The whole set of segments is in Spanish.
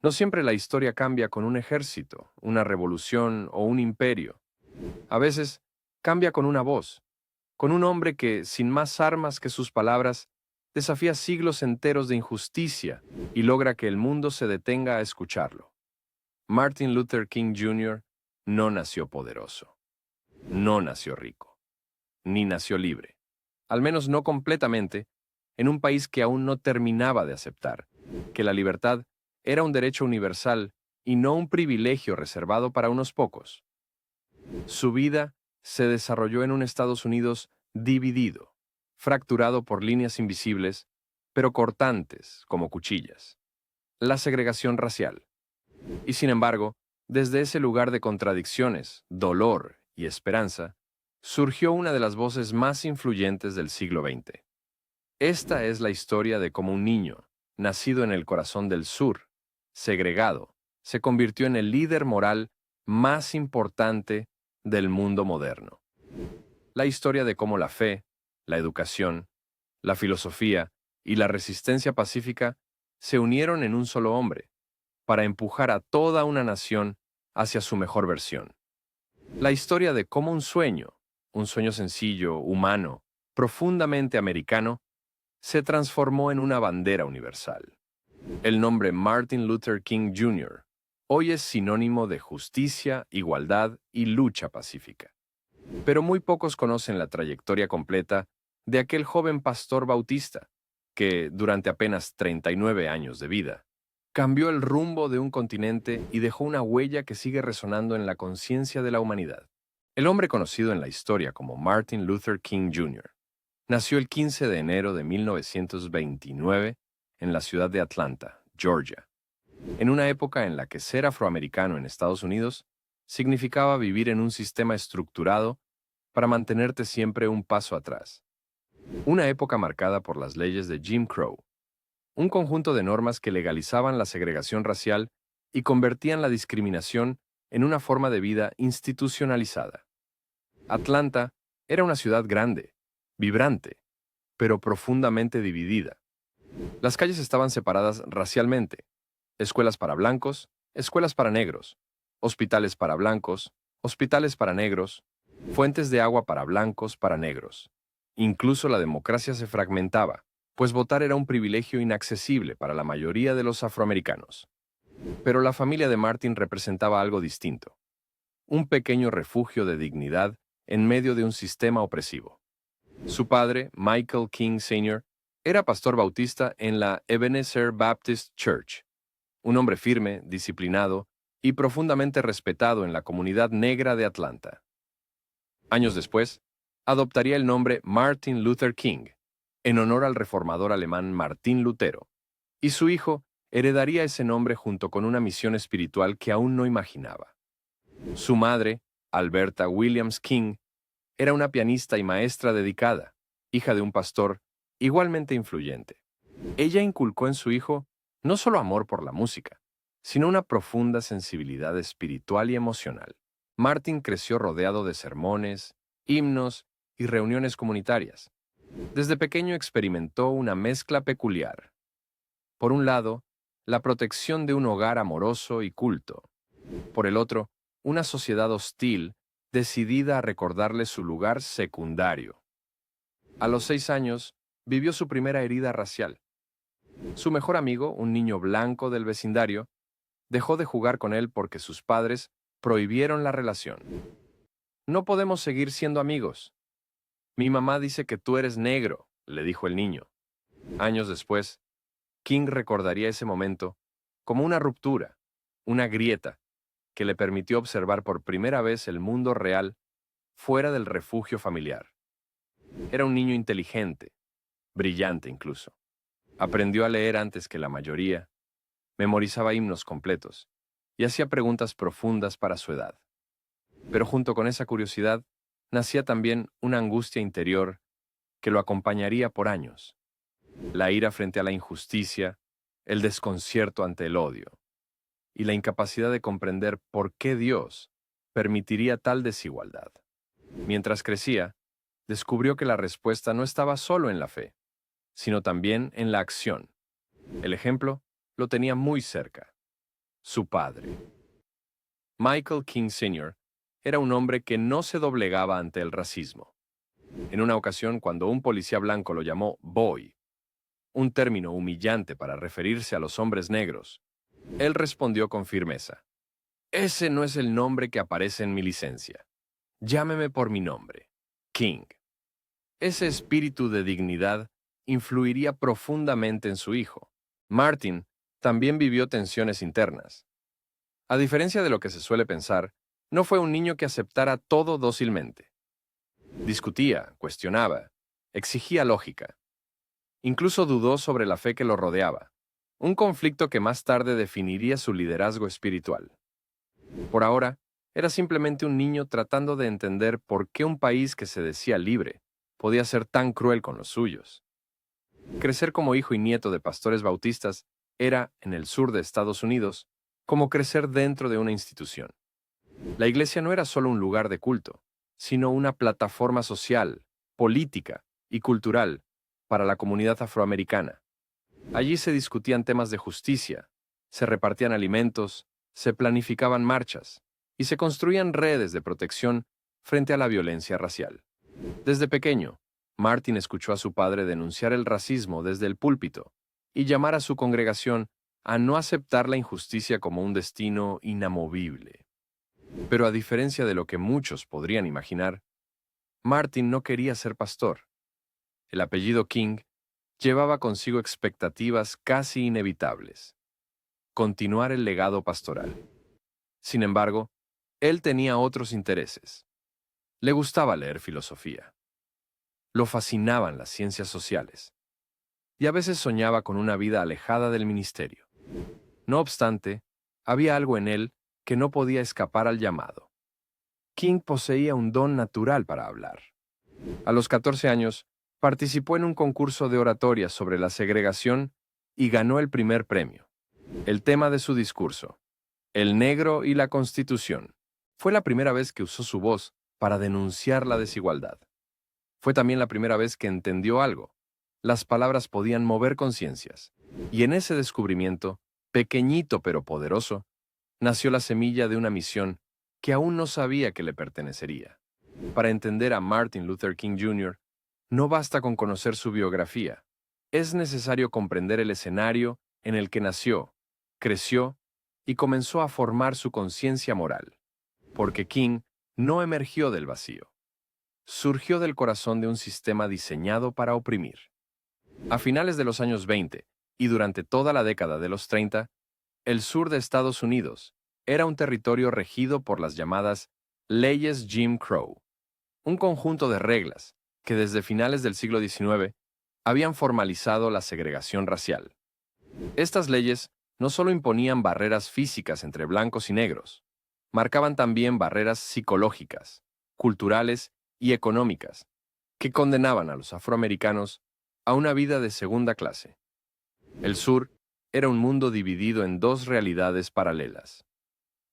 No siempre la historia cambia con un ejército, una revolución o un imperio. A veces cambia con una voz, con un hombre que, sin más armas que sus palabras, desafía siglos enteros de injusticia y logra que el mundo se detenga a escucharlo. Martin Luther King Jr. no nació poderoso, no nació rico, ni nació libre, al menos no completamente, en un país que aún no terminaba de aceptar que la libertad era un derecho universal y no un privilegio reservado para unos pocos. Su vida se desarrolló en un Estados Unidos dividido, fracturado por líneas invisibles, pero cortantes como cuchillas. La segregación racial. Y sin embargo, desde ese lugar de contradicciones, dolor y esperanza, surgió una de las voces más influyentes del siglo XX. Esta es la historia de cómo un niño, nacido en el corazón del sur, segregado, se convirtió en el líder moral más importante del mundo moderno. La historia de cómo la fe, la educación, la filosofía y la resistencia pacífica se unieron en un solo hombre, para empujar a toda una nación hacia su mejor versión. La historia de cómo un sueño sencillo, humano, profundamente americano, se transformó en una bandera universal. El nombre Martin Luther King Jr. hoy es sinónimo de justicia, igualdad y lucha pacífica. Pero muy pocos conocen la trayectoria completa de aquel joven pastor bautista que, durante apenas 39 años de vida, cambió el rumbo de un continente y dejó una huella que sigue resonando en la conciencia de la humanidad. El hombre conocido en la historia como Martin Luther King Jr. nació el 15 de enero de 1929 en la ciudad de Atlanta, Georgia, en una época en la que ser afroamericano en Estados Unidos significaba vivir en un sistema estructurado para mantenerte siempre un paso atrás. Una época marcada por las leyes de Jim Crow, un conjunto de normas que legalizaban la segregación racial y convertían la discriminación en una forma de vida institucionalizada. Atlanta era una ciudad grande, vibrante, pero profundamente dividida. Las calles estaban separadas racialmente: escuelas para blancos, escuelas para negros, hospitales para blancos, hospitales para negros, fuentes de agua para blancos, para negros. Incluso la democracia se fragmentaba, pues votar era un privilegio inaccesible para la mayoría de los afroamericanos. Pero la familia de Martin representaba algo distinto: un pequeño refugio de dignidad en medio de un sistema opresivo. Su padre, Michael King Sr., era pastor bautista en la Ebenezer Baptist Church, un hombre firme, disciplinado y profundamente respetado en la comunidad negra de Atlanta. Años después, adoptaría el nombre Martin Luther King, en honor al reformador alemán Martín Lutero, y su hijo heredaría ese nombre junto con una misión espiritual que aún no imaginaba. Su madre, Alberta Williams King, era una pianista y maestra dedicada, hija de un pastor igualmente influyente. Ella inculcó en su hijo no solo amor por la música, sino una profunda sensibilidad espiritual y emocional. Martin creció rodeado de sermones, himnos y reuniones comunitarias. Desde pequeño experimentó una mezcla peculiar. Por un lado, la protección de un hogar amoroso y culto. Por el otro, una sociedad hostil, decidida a recordarle su lugar secundario. A los 6 años, vivió su primera herida racial. Su mejor amigo, un niño blanco del vecindario, dejó de jugar con él porque sus padres prohibieron la relación. No podemos seguir siendo amigos. Mi mamá dice que tú eres negro, le dijo el niño. Años después, King recordaría ese momento como una ruptura, una grieta, que le permitió observar por primera vez el mundo real fuera del refugio familiar. Era un niño inteligente, brillante incluso. Aprendió a leer antes que la mayoría, memorizaba himnos completos y hacía preguntas profundas para su edad. Pero junto con esa curiosidad, nacía también una angustia interior que lo acompañaría por años: la ira frente a la injusticia, el desconcierto ante el odio, y la incapacidad de comprender por qué Dios permitiría tal desigualdad. Mientras crecía, descubrió que la respuesta no estaba solo en la fe, sino también en la acción. El ejemplo lo tenía muy cerca. su padre. Michael King Sr. era un hombre que no se doblegaba ante el racismo. En una ocasión, cuando un policía blanco lo llamó boy, un término humillante para referirse a los hombres negros, él respondió con firmeza: «Ese no es el nombre que aparece en mi licencia. Llámeme por mi nombre, King». Ese espíritu de dignidad influiría profundamente en su hijo. Martin también vivió tensiones internas. A diferencia de lo que se suele pensar, no fue un niño que aceptara todo dócilmente. Discutía, cuestionaba, exigía lógica. Incluso dudó sobre la fe que lo rodeaba, un conflicto que más tarde definiría su liderazgo espiritual. Por ahora, era simplemente un niño tratando de entender por qué un país que se decía libre podía ser tan cruel con los suyos. Crecer como hijo y nieto de pastores bautistas era, en el sur de Estados Unidos, como crecer dentro de una institución. La iglesia no era solo un lugar de culto, sino una plataforma social, política y cultural para la comunidad afroamericana. Allí se discutían temas de justicia, se repartían alimentos, se planificaban marchas y se construían redes de protección frente a la violencia racial. Desde pequeño, Martin escuchó a su padre denunciar el racismo desde el púlpito y llamar a su congregación a no aceptar la injusticia como un destino inamovible. Pero a diferencia de lo que muchos podrían imaginar, Martin no quería ser pastor. El apellido King llevaba consigo expectativas casi inevitables: continuar el legado pastoral. Sin embargo, él tenía otros intereses. Le gustaba leer filosofía. Lo fascinaban las ciencias sociales. Y a veces soñaba con una vida alejada del ministerio. No obstante, había algo en él que no podía escapar al llamado. King poseía un don natural para hablar. A los 14 años, participó en un concurso de oratoria sobre la segregación y ganó el primer premio. El tema de su discurso, el negro y la Constitución, fue la primera vez que usó su voz para denunciar la desigualdad. Fue también la primera vez que entendió algo: las palabras podían mover conciencias. Y en ese descubrimiento, pequeñito pero poderoso, nació la semilla de una misión que aún no sabía que le pertenecería. Para entender a Martin Luther King Jr., no basta con conocer su biografía. Es necesario comprender el escenario en el que nació, creció y comenzó a formar su conciencia moral. Porque King no emergió del vacío. Surgió del corazón de un sistema diseñado para oprimir. A finales de los años 20 y durante toda la década de los 30, el sur de Estados Unidos era un territorio regido por las llamadas leyes Jim Crow, un conjunto de reglas que desde finales del siglo XIX habían formalizado la segregación racial. Estas leyes no solo imponían barreras físicas entre blancos y negros, marcaban también barreras psicológicas, culturales y económicas que condenaban a los afroamericanos a una vida de segunda clase. El sur era un mundo dividido en dos realidades paralelas: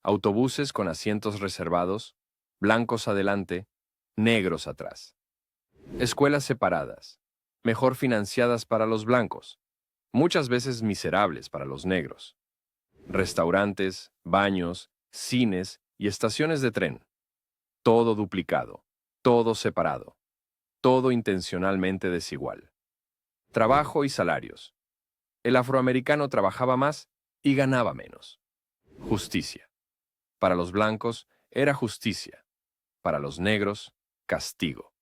autobuses con asientos reservados, blancos adelante, negros atrás. Escuelas separadas, mejor financiadas para los blancos, muchas veces miserables para los negros. Restaurantes, baños, cines y estaciones de tren. Todo duplicado, todo separado, todo intencionalmente desigual. Trabajo y salarios. El afroamericano trabajaba más y ganaba menos. Justicia. Para los blancos era justicia, para los negros, castigo.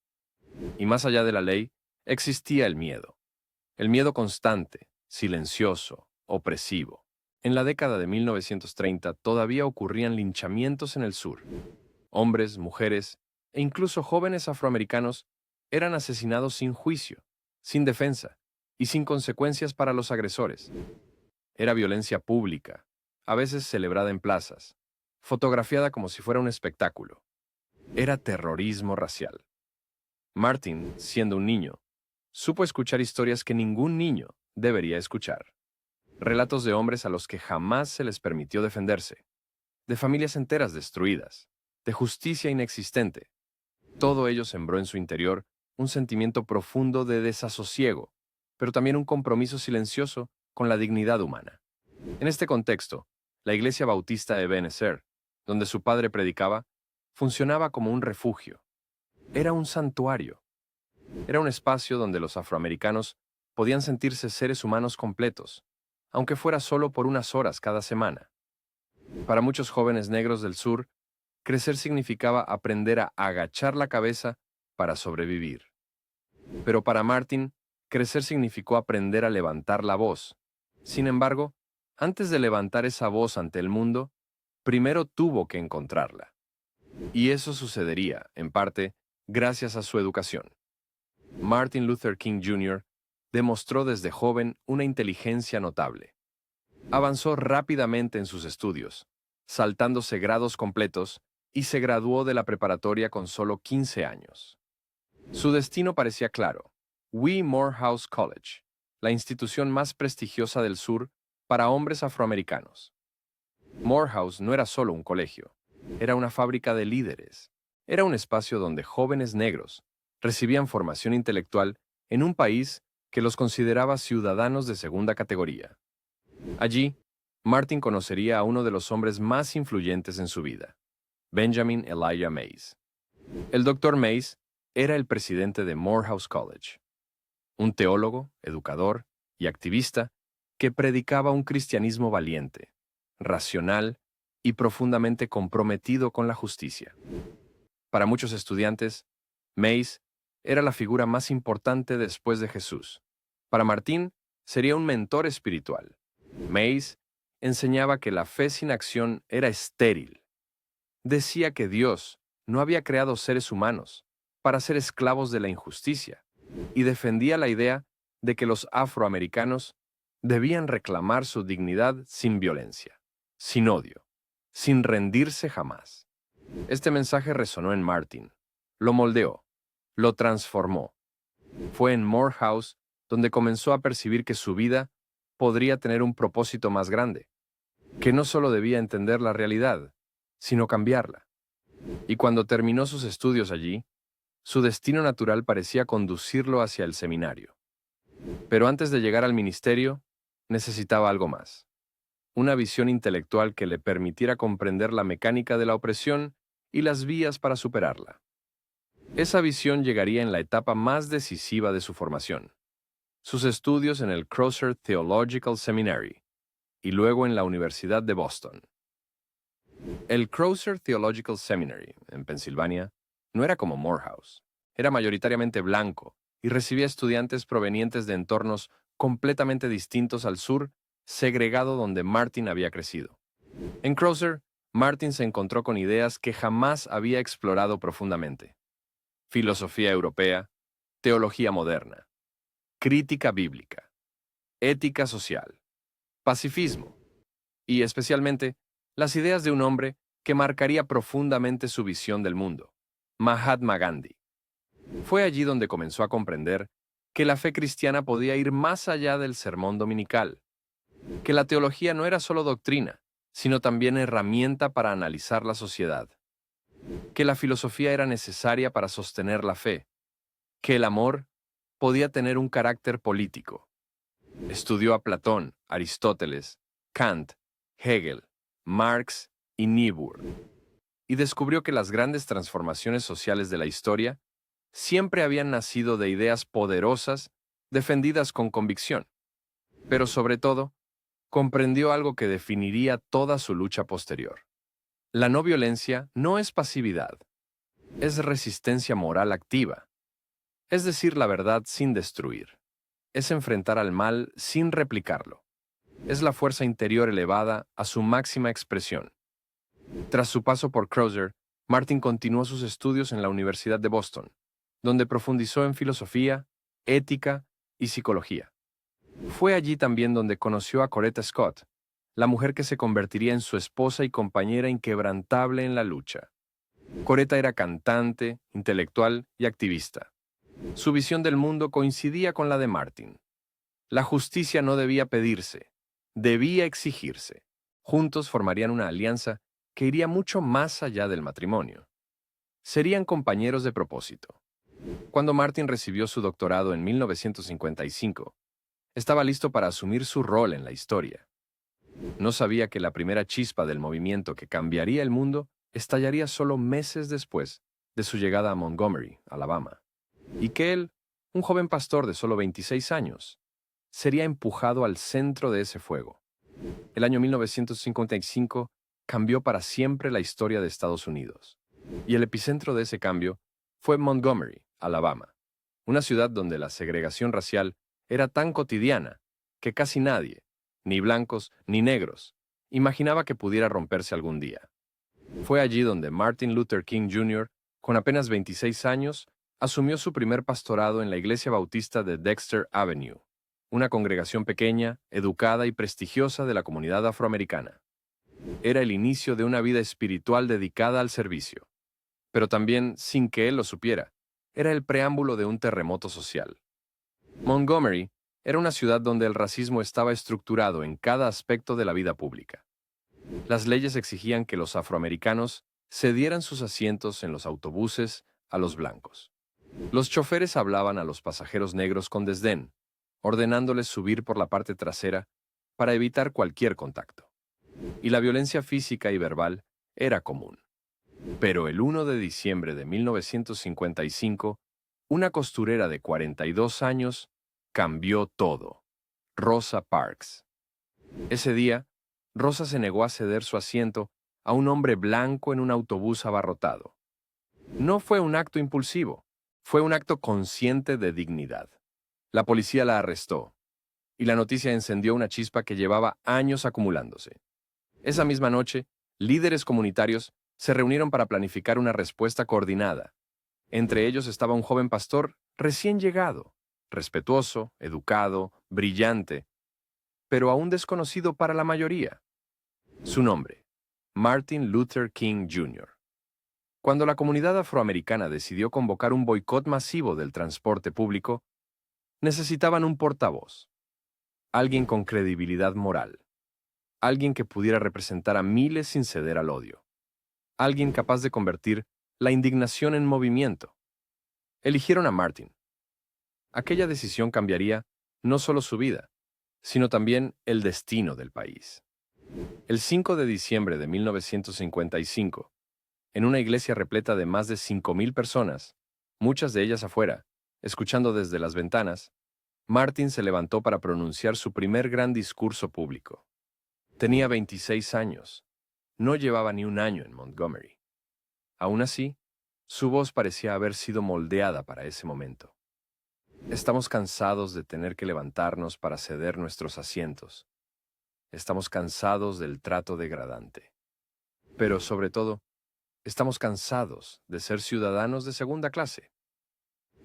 Y más allá de la ley, existía el miedo constante, silencioso, opresivo. En la década de 1930 todavía ocurrían linchamientos en el sur. Hombres, mujeres e incluso jóvenes afroamericanos eran asesinados sin juicio, sin defensa y sin consecuencias para los agresores. Era violencia pública, a veces celebrada en plazas, fotografiada como si fuera un espectáculo. Era terrorismo racial. Martin, siendo un niño, supo escuchar historias que ningún niño debería escuchar. Relatos de hombres a los que jamás se les permitió defenderse, de familias enteras destruidas, de justicia inexistente. Todo ello sembró en su interior un sentimiento profundo de desasosiego, pero también un compromiso silencioso con la dignidad humana. En este contexto, La iglesia bautista Ebenezer, donde su padre predicaba, funcionaba como un refugio. Era un santuario. Era un espacio donde los afroamericanos podían sentirse seres humanos completos, aunque fuera solo por unas horas cada semana. Para muchos jóvenes negros del sur, crecer significaba aprender a agachar la cabeza para sobrevivir. Pero para Martin, crecer significó aprender a levantar la voz. Sin embargo, antes de levantar esa voz ante el mundo, primero tuvo que encontrarla. Y eso sucedería, en parte, gracias a su educación. Martin Luther King Jr. demostró desde joven una inteligencia notable. Avanzó rápidamente en sus estudios, saltándose grados completos, y se graduó de la preparatoria con solo 15 años. Su destino parecía claro: Wee Morehouse College, la institución más prestigiosa del sur para hombres afroamericanos. Morehouse no era solo un colegio, era una fábrica de líderes. Era un espacio donde jóvenes negros recibían formación intelectual en un país que los consideraba ciudadanos de segunda categoría. Allí, Martin conocería a uno de los hombres más influyentes en su vida, Benjamin Elijah Mays. El Dr. Mays era el presidente de Morehouse College, un teólogo, educador y activista que predicaba un cristianismo valiente, racional y profundamente comprometido con la justicia. Para muchos estudiantes, Mays era la figura más importante después de Jesús. Para Martín, sería un mentor espiritual. Mays enseñaba que la fe sin acción era estéril. Decía que Dios no había creado seres humanos para ser esclavos de la injusticia, y defendía la idea de que los afroamericanos debían reclamar su dignidad sin violencia, sin odio, sin rendirse jamás. Este mensaje resonó en Martin, lo moldeó, lo transformó. Fue en Morehouse donde comenzó a percibir que su vida podría tener un propósito más grande, que no solo debía entender la realidad, sino cambiarla. Y cuando terminó sus estudios allí, su destino natural parecía conducirlo hacia el seminario. Pero antes de llegar al ministerio, necesitaba algo más: una visión intelectual que le permitiera comprender la mecánica de la opresión y las vías para superarla. Esa visión llegaría en la etapa más decisiva de su formación: sus estudios en el Crozer Theological Seminary y luego en la Universidad de Boston. El Crozer Theological Seminary, en Pensilvania, no era como Morehouse. Era mayoritariamente blanco y recibía estudiantes provenientes de entornos completamente distintos al sur, segregado donde Martin había crecido. En Crozer, Martin se encontró con ideas que jamás había explorado profundamente: filosofía europea, teología moderna, crítica bíblica, ética social, pacifismo y, especialmente, las ideas de un hombre que marcaría profundamente su visión del mundo, Mahatma Gandhi. Fue allí donde comenzó a comprender que la fe cristiana podía ir más allá del sermón dominical, que la teología no era solo doctrina, sino también herramienta para analizar la sociedad, que la filosofía era necesaria para sostener la fe, que el amor podía tener un carácter político. Estudió a Platón, Aristóteles, Kant, Hegel, Marx y Niebuhr, y descubrió que las grandes transformaciones sociales de la historia siempre habían nacido de ideas poderosas defendidas con convicción. Pero sobre todo, comprendió algo que definiría toda su lucha posterior: la no violencia no es pasividad, es resistencia moral activa. Es decir la verdad sin destruir. Es enfrentar al mal sin replicarlo. Es la fuerza interior elevada a su máxima expresión. Tras su paso por Crozer, Martin continuó sus estudios en la Universidad de Boston, donde profundizó en filosofía, ética y psicología. Fue allí también donde conoció a Coretta Scott, la mujer que se convertiría en su esposa y compañera inquebrantable en la lucha. Coretta era cantante, intelectual y activista. Su visión del mundo coincidía con la de Martin. La justicia no debía pedirse, debía exigirse. Juntos formarían una alianza que iría mucho más allá del matrimonio. Serían compañeros de propósito. Cuando Martin recibió su doctorado en 1955, estaba listo para asumir su rol en la historia. No sabía que la primera chispa del movimiento que cambiaría el mundo estallaría solo meses después de su llegada a Montgomery, Alabama, y que él, un joven pastor de solo 26 años, sería empujado al centro de ese fuego. El año 1955 cambió para siempre la historia de Estados Unidos, y el epicentro de ese cambio fue Montgomery, Alabama, una ciudad donde la segregación racial era tan cotidiana que casi nadie, ni blancos ni negros, imaginaba que pudiera romperse algún día. Fue allí donde Martin Luther King Jr., con apenas 26 años, asumió su primer pastorado en la Iglesia Bautista de Dexter Avenue, una congregación pequeña, educada y prestigiosa de la comunidad afroamericana. Era el inicio de una vida espiritual dedicada al servicio, pero también, sin que él lo supiera, era el preámbulo de un terremoto social. Montgomery era una ciudad donde el racismo estaba estructurado en cada aspecto de la vida pública. Las leyes exigían que los afroamericanos cedieran sus asientos en los autobuses a los blancos. Los choferes hablaban a los pasajeros negros con desdén, ordenándoles subir por la parte trasera para evitar cualquier contacto. Y la violencia física y verbal era común. Pero el 1 de diciembre de 1955, una costurera de 42 años cambió todo. Rosa Parks. Ese día, Rosa se negó a ceder su asiento a un hombre blanco en un autobús abarrotado. No fue un acto impulsivo, fue un acto consciente de dignidad. La policía la arrestó, y la noticia encendió una chispa que llevaba años acumulándose. Esa misma noche, líderes comunitarios se reunieron para planificar una respuesta coordinada. Entre ellos estaba un joven pastor recién llegado, respetuoso, educado, brillante, pero aún desconocido para la mayoría. Su nombre, Martin Luther King Jr. Cuando la comunidad afroamericana decidió convocar un boicot masivo del transporte público, necesitaban un portavoz, alguien con credibilidad moral, alguien que pudiera representar a miles sin ceder al odio, alguien capaz de convertir la indignación en movimiento. Eligieron a Martin. Aquella decisión cambiaría no solo su vida, sino también el destino del país. El 5 de diciembre de 1955, en una iglesia repleta de más de 5,000 personas, muchas de ellas afuera, escuchando desde las ventanas, Martin se levantó para pronunciar su primer gran discurso público. Tenía 26 años. No llevaba ni un año en Montgomery. Aún así, su voz parecía haber sido moldeada para ese momento. Estamos cansados de tener que levantarnos para ceder nuestros asientos. Estamos cansados del trato degradante. Pero, sobre todo, estamos cansados de ser ciudadanos de segunda clase.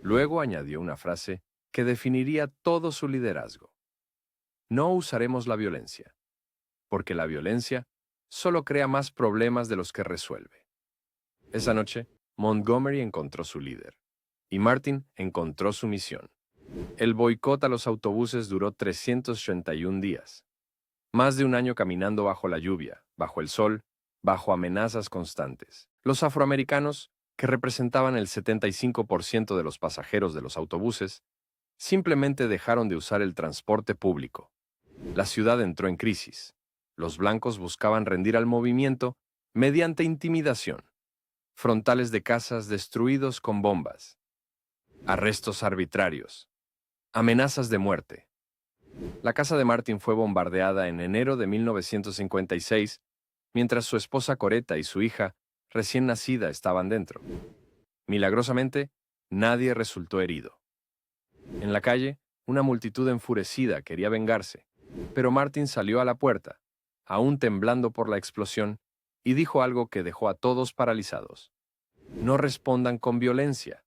Luego añadió una frase que definiría todo su liderazgo. No usaremos la violencia, porque la violencia solo crea más problemas de los que resuelve. Esa noche, Montgomery encontró su líder, y Martin encontró su misión. El boicot a los autobuses duró 381 días. Más de un año caminando bajo la lluvia, bajo el sol, bajo amenazas constantes. Los afroamericanos, que representaban el 75% de los pasajeros de los autobuses, simplemente dejaron de usar el transporte público. La ciudad entró en crisis. Los blancos buscaban rendir al movimiento mediante intimidación. Frontales de casas destruidos con bombas. Arrestos arbitrarios. Amenazas de muerte. La casa de Martin fue bombardeada en enero de 1956, mientras su esposa Coretta y su hija, recién nacida, estaban dentro. Milagrosamente, nadie resultó herido. En la calle, una multitud enfurecida quería vengarse, pero Martin salió a la puerta, aún temblando por la explosión, y dijo algo que dejó a todos paralizados. No respondan con violencia.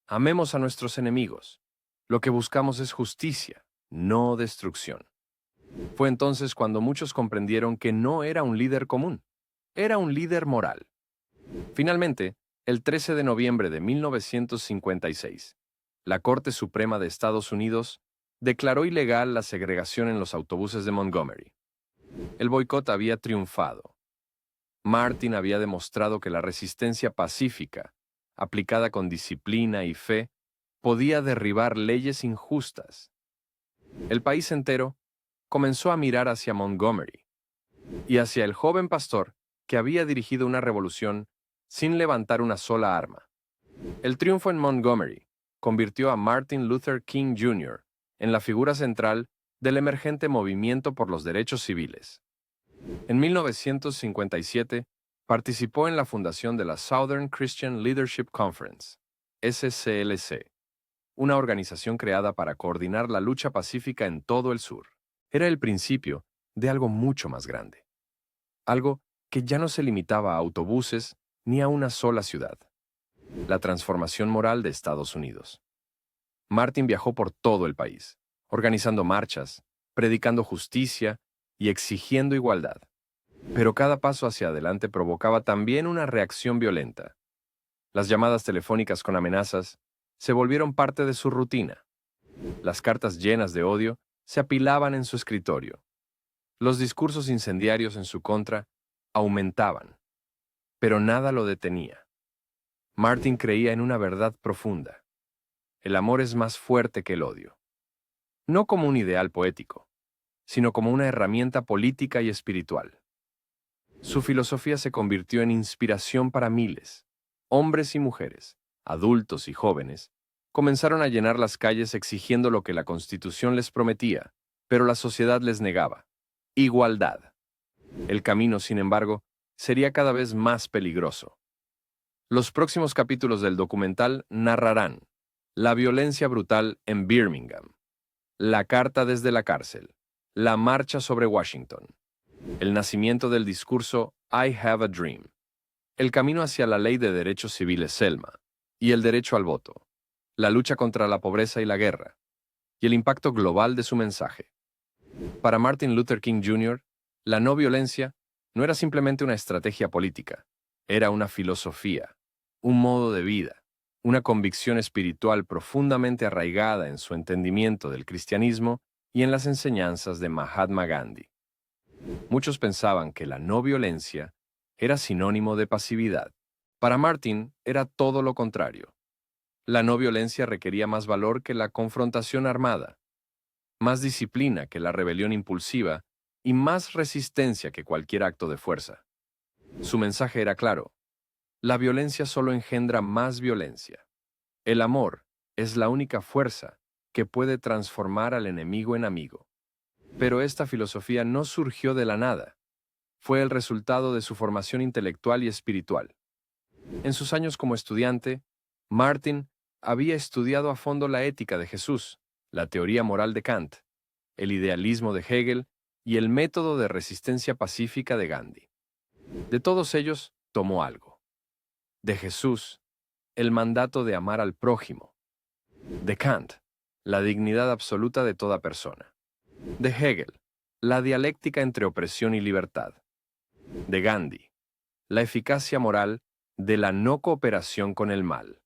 Amemos a nuestros enemigos. Lo que buscamos es justicia, no destrucción. Fue entonces cuando muchos comprendieron que no era un líder común, era un líder moral. Finalmente, el 13 de noviembre de 1956, la Corte Suprema de Estados Unidos declaró ilegal la segregación en los autobuses de Montgomery. El boicot había triunfado. Martin había demostrado que la resistencia pacífica, aplicada con disciplina y fe, podía derribar leyes injustas. El país entero comenzó a mirar hacia Montgomery, y hacia el joven pastor que había dirigido una revolución sin levantar una sola arma. El triunfo en Montgomery convirtió a Martin Luther King Jr. en la figura central del emergente movimiento por los derechos civiles. En 1957, participó en la fundación de la Southern Christian Leadership Conference, SCLC, una organización creada para coordinar la lucha pacífica en todo el sur. Era el principio de algo mucho más grande, algo que ya no se limitaba a autobuses ni a una sola ciudad: la transformación moral de Estados Unidos. Martin viajó por todo el país, organizando marchas, predicando justicia y exigiendo igualdad. Pero cada paso hacia adelante provocaba también una reacción violenta. Las llamadas telefónicas con amenazas se volvieron parte de su rutina. Las cartas llenas de odio se apilaban en su escritorio. Los discursos incendiarios en su contra aumentaban, pero nada lo detenía. Martin creía en una verdad profunda: el amor es más fuerte que el odio. No como un ideal poético, sino como una herramienta política y espiritual. Su filosofía se convirtió en inspiración para miles. Hombres y mujeres, adultos y jóvenes, comenzaron a llenar las calles exigiendo lo que la Constitución les prometía, pero la sociedad les negaba: igualdad. El camino, sin embargo, sería cada vez más peligroso. Los próximos capítulos del documental narrarán la violencia brutal en Birmingham, la carta desde la cárcel, la marcha sobre Washington, el nacimiento del discurso I Have a Dream, el camino hacia la ley de derechos civiles Selma y el derecho al voto, la lucha contra la pobreza y la guerra, y el impacto global de su mensaje. Para Martin Luther King Jr., la no violencia no era simplemente una estrategia política, era una filosofía, un modo de vida, una convicción espiritual profundamente arraigada en su entendimiento del cristianismo y en las enseñanzas de Mahatma Gandhi. Muchos pensaban que la no violencia era sinónimo de pasividad. Para Martin era todo lo contrario. La no violencia requería más valor que la confrontación armada, más disciplina que la rebelión impulsiva y más resistencia que cualquier acto de fuerza. Su mensaje era claro: la violencia solo engendra más violencia. El amor es la única fuerza que puede transformar al enemigo en amigo. Pero esta filosofía no surgió de la nada. Fue el resultado de su formación intelectual y espiritual. En sus años como estudiante, Martin había estudiado a fondo la ética de Jesús, la teoría moral de Kant, el idealismo de Hegel y el método de resistencia pacífica de Gandhi. De todos ellos, tomó algo. De Jesús, el mandato de amar al prójimo. De Kant, la dignidad absoluta de toda persona. De Hegel, la dialéctica entre opresión y libertad. De Gandhi, la eficacia moral de la no cooperación con el mal.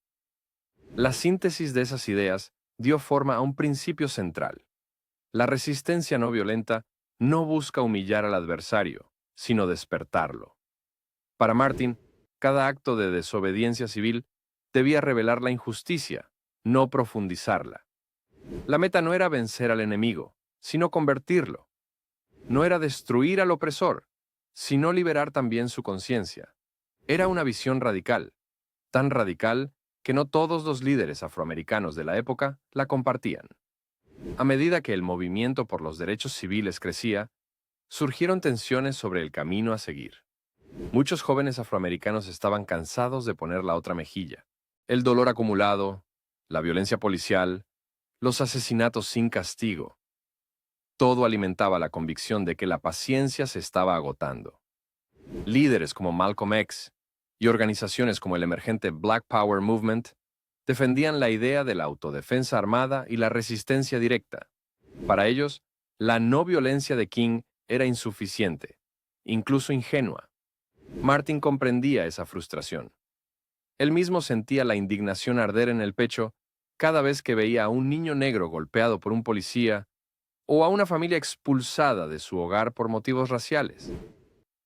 La síntesis de esas ideas dio forma a un principio central. La resistencia no violenta no busca humillar al adversario, sino despertarlo. Para Martin, cada acto de desobediencia civil debía revelar la injusticia, no profundizarla. La meta no era vencer al enemigo, sino convertirlo. No era destruir al opresor, sino liberar también su conciencia. Era una visión radical, tan radical que no todos los líderes afroamericanos de la época la compartían. A medida que el movimiento por los derechos civiles crecía, surgieron tensiones sobre el camino a seguir. Muchos jóvenes afroamericanos estaban cansados de poner la otra mejilla. El dolor acumulado, la violencia policial, los asesinatos sin castigo. Todo alimentaba la convicción de que la paciencia se estaba agotando. Líderes como Malcolm X y organizaciones como el emergente Black Power Movement defendían la idea de la autodefensa armada y la resistencia directa. Para ellos, la no violencia de King era insuficiente, incluso ingenua. Martin comprendía esa frustración. Él mismo sentía la indignación arder en el pecho cada vez que veía a un niño negro golpeado por un policía o a una familia expulsada de su hogar por motivos raciales.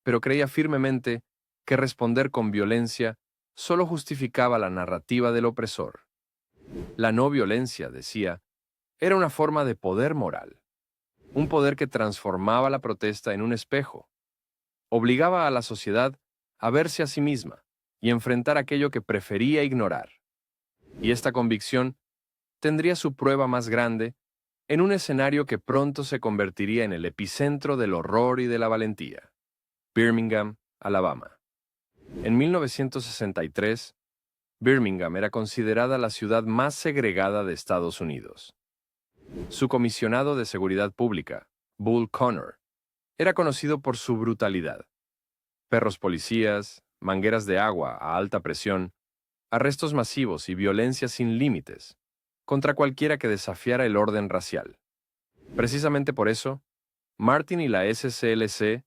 Pero creía firmemente que responder con violencia solo justificaba la narrativa del opresor. La no violencia, decía, era una forma de poder moral, un poder que transformaba la protesta en un espejo, Obligaba a la sociedad a verse a sí misma y enfrentar aquello que prefería ignorar. Y esta convicción tendría su prueba más grande en un escenario que pronto se convertiría en el epicentro del horror y de la valentía: Birmingham, Alabama. En 1963, Birmingham era considerada la ciudad más segregada de Estados Unidos. Su comisionado de seguridad pública, Bull Connor, era conocido por su brutalidad: perros policías, mangueras de agua a alta presión, arrestos masivos y violencia sin límites contra cualquiera que desafiara el orden racial. Precisamente por eso, Martin y la SCLC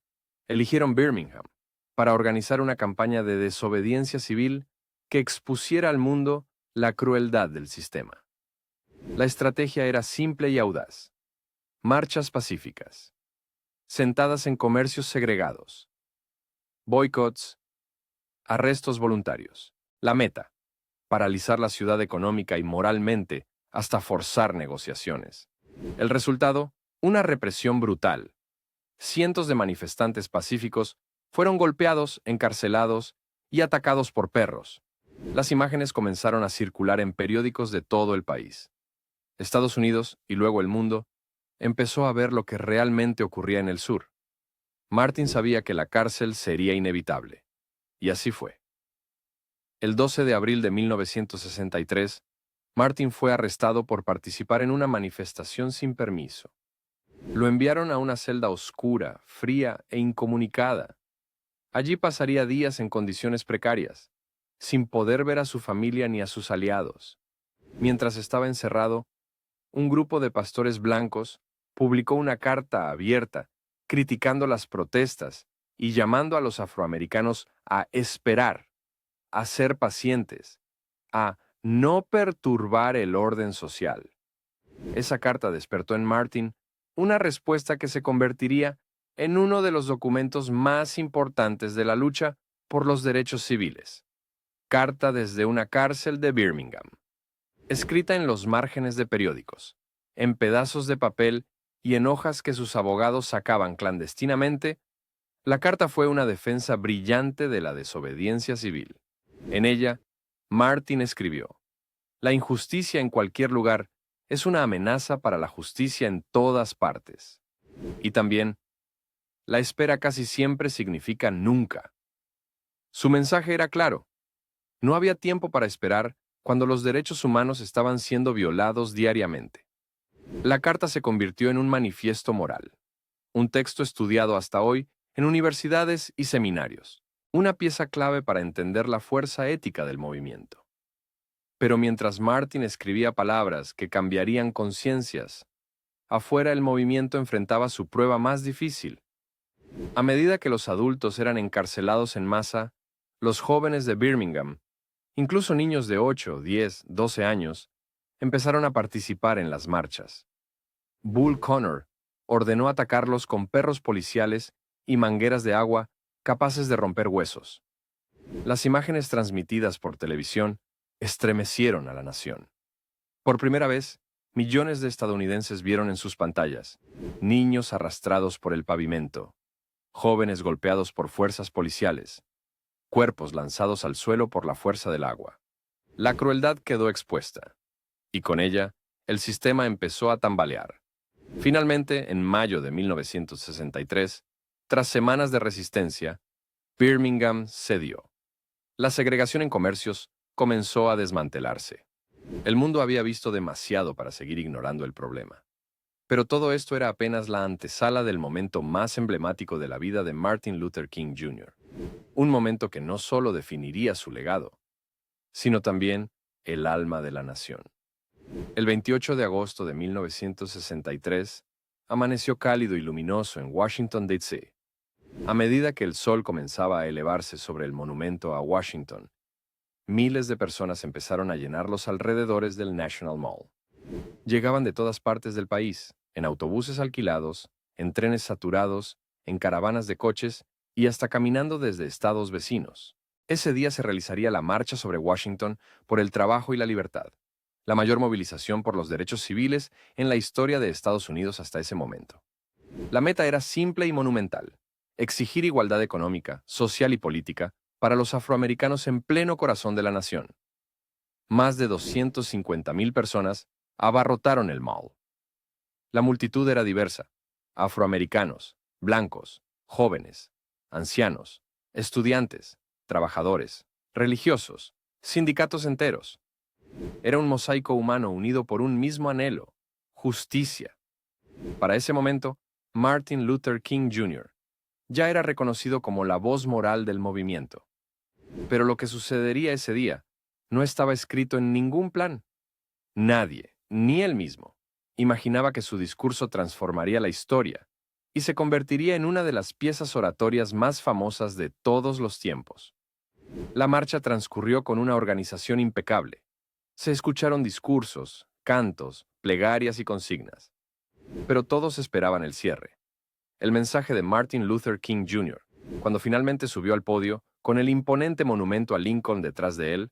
eligieron Birmingham para organizar una campaña de desobediencia civil que expusiera al mundo la crueldad del sistema. La estrategia era simple y audaz: marchas pacíficas, sentadas en comercios segregados, boicots, arrestos voluntarios. La meta: paralizar la ciudad económica y moralmente hasta forzar negociaciones. El resultado: una represión brutal. Cientos de manifestantes pacíficos fueron golpeados, encarcelados y atacados por perros. Las imágenes comenzaron a circular en periódicos de todo el país. Estados Unidos, y luego el mundo, empezó a ver lo que realmente ocurría en el sur. Martin sabía que la cárcel sería inevitable. Y así fue. El 12 de abril de 1963, Martin fue arrestado por participar en una manifestación sin permiso. Lo enviaron a una celda oscura, fría e incomunicada. Allí pasaría días en condiciones precarias, sin poder ver a su familia ni a sus aliados. Mientras estaba encerrado, un grupo de pastores blancos publicó una carta abierta criticando las protestas y llamando a los afroamericanos a esperar, a ser pacientes, a no perturbar el orden social. Esa carta despertó en Martin una respuesta que se convertiría en uno de los documentos más importantes de la lucha por los derechos civiles. Carta desde una cárcel de Birmingham. Escrita en los márgenes de periódicos, en pedazos de papel y en hojas que sus abogados sacaban clandestinamente, la carta fue una defensa brillante de la desobediencia civil. En ella, Martin escribió: la injusticia en cualquier lugar es una amenaza para la justicia en todas partes. Y también, la espera casi siempre significa nunca. Su mensaje era claro: no había tiempo para esperar cuando los derechos humanos estaban siendo violados diariamente. La carta se convirtió en un manifiesto moral, un texto estudiado hasta hoy en universidades y seminarios, una pieza clave para entender la fuerza ética del movimiento. Pero mientras Martin escribía palabras que cambiarían conciencias, afuera el movimiento enfrentaba su prueba más difícil. A medida que los adultos eran encarcelados en masa, los jóvenes de Birmingham, incluso niños de 8, 10, 12 años, empezaron a participar en las marchas. Bull Connor ordenó atacarlos con perros policiales y mangueras de agua capaces de romper huesos. Las imágenes transmitidas por televisión estremecieron a la nación. Por primera vez, millones de estadounidenses vieron en sus pantallas niños arrastrados por el pavimento, jóvenes golpeados por fuerzas policiales, cuerpos lanzados al suelo por la fuerza del agua. La crueldad quedó expuesta, y con ella, el sistema empezó a tambalear. Finalmente, en mayo de 1963, tras semanas de resistencia, Birmingham cedió. La segregación en comercios comenzó a desmantelarse. El mundo había visto demasiado para seguir ignorando el problema. Pero todo esto era apenas la antesala del momento más emblemático de la vida de Martin Luther King Jr. Un momento que no solo definiría su legado, sino también el alma de la nación. El 28 de agosto de 1963, amaneció cálido y luminoso en Washington, D.C. A medida que el sol comenzaba a elevarse sobre el monumento a Washington, miles de personas empezaron a llenar los alrededores del National Mall. Llegaban de todas partes del país, en autobuses alquilados, en trenes saturados, en caravanas de coches y hasta caminando desde estados vecinos. Ese día se realizaría la Marcha sobre Washington por el Trabajo y la Libertad, la mayor movilización por los derechos civiles en la historia de Estados Unidos hasta ese momento. La meta era simple y monumental: exigir igualdad económica, social y política para los afroamericanos en pleno corazón de la nación. Más de 250,000 personas abarrotaron el mall. La multitud era diversa: afroamericanos, blancos, jóvenes, ancianos, estudiantes, trabajadores, religiosos, sindicatos enteros. Era un mosaico humano unido por un mismo anhelo: justicia. Para ese momento, Martin Luther King Jr. ya era reconocido como la voz moral del movimiento. Pero lo que sucedería ese día no estaba escrito en ningún plan. Nadie, ni él mismo, imaginaba que su discurso transformaría la historia y se convertiría en una de las piezas oratorias más famosas de todos los tiempos. La marcha transcurrió con una organización impecable. Se escucharon discursos, cantos, plegarias y consignas. Pero todos esperaban el cierre: el mensaje de Martin Luther King Jr. Cuando finalmente subió al podio, con el imponente monumento a Lincoln detrás de él,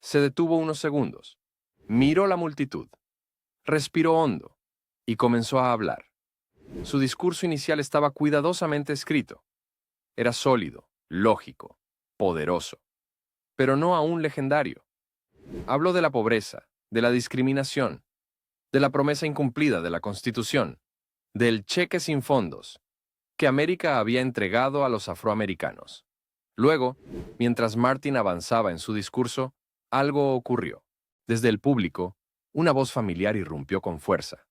se detuvo unos segundos, miró la multitud, respiró hondo y comenzó a hablar. Su discurso inicial estaba cuidadosamente escrito. Era sólido, lógico, poderoso, pero no aún legendario. Habló de la pobreza, de la discriminación, de la promesa incumplida de la Constitución, del cheque sin fondos que América había entregado a los afroamericanos. Luego, mientras Martin avanzaba en su discurso, algo ocurrió. Desde el público, una voz familiar irrumpió con fuerza.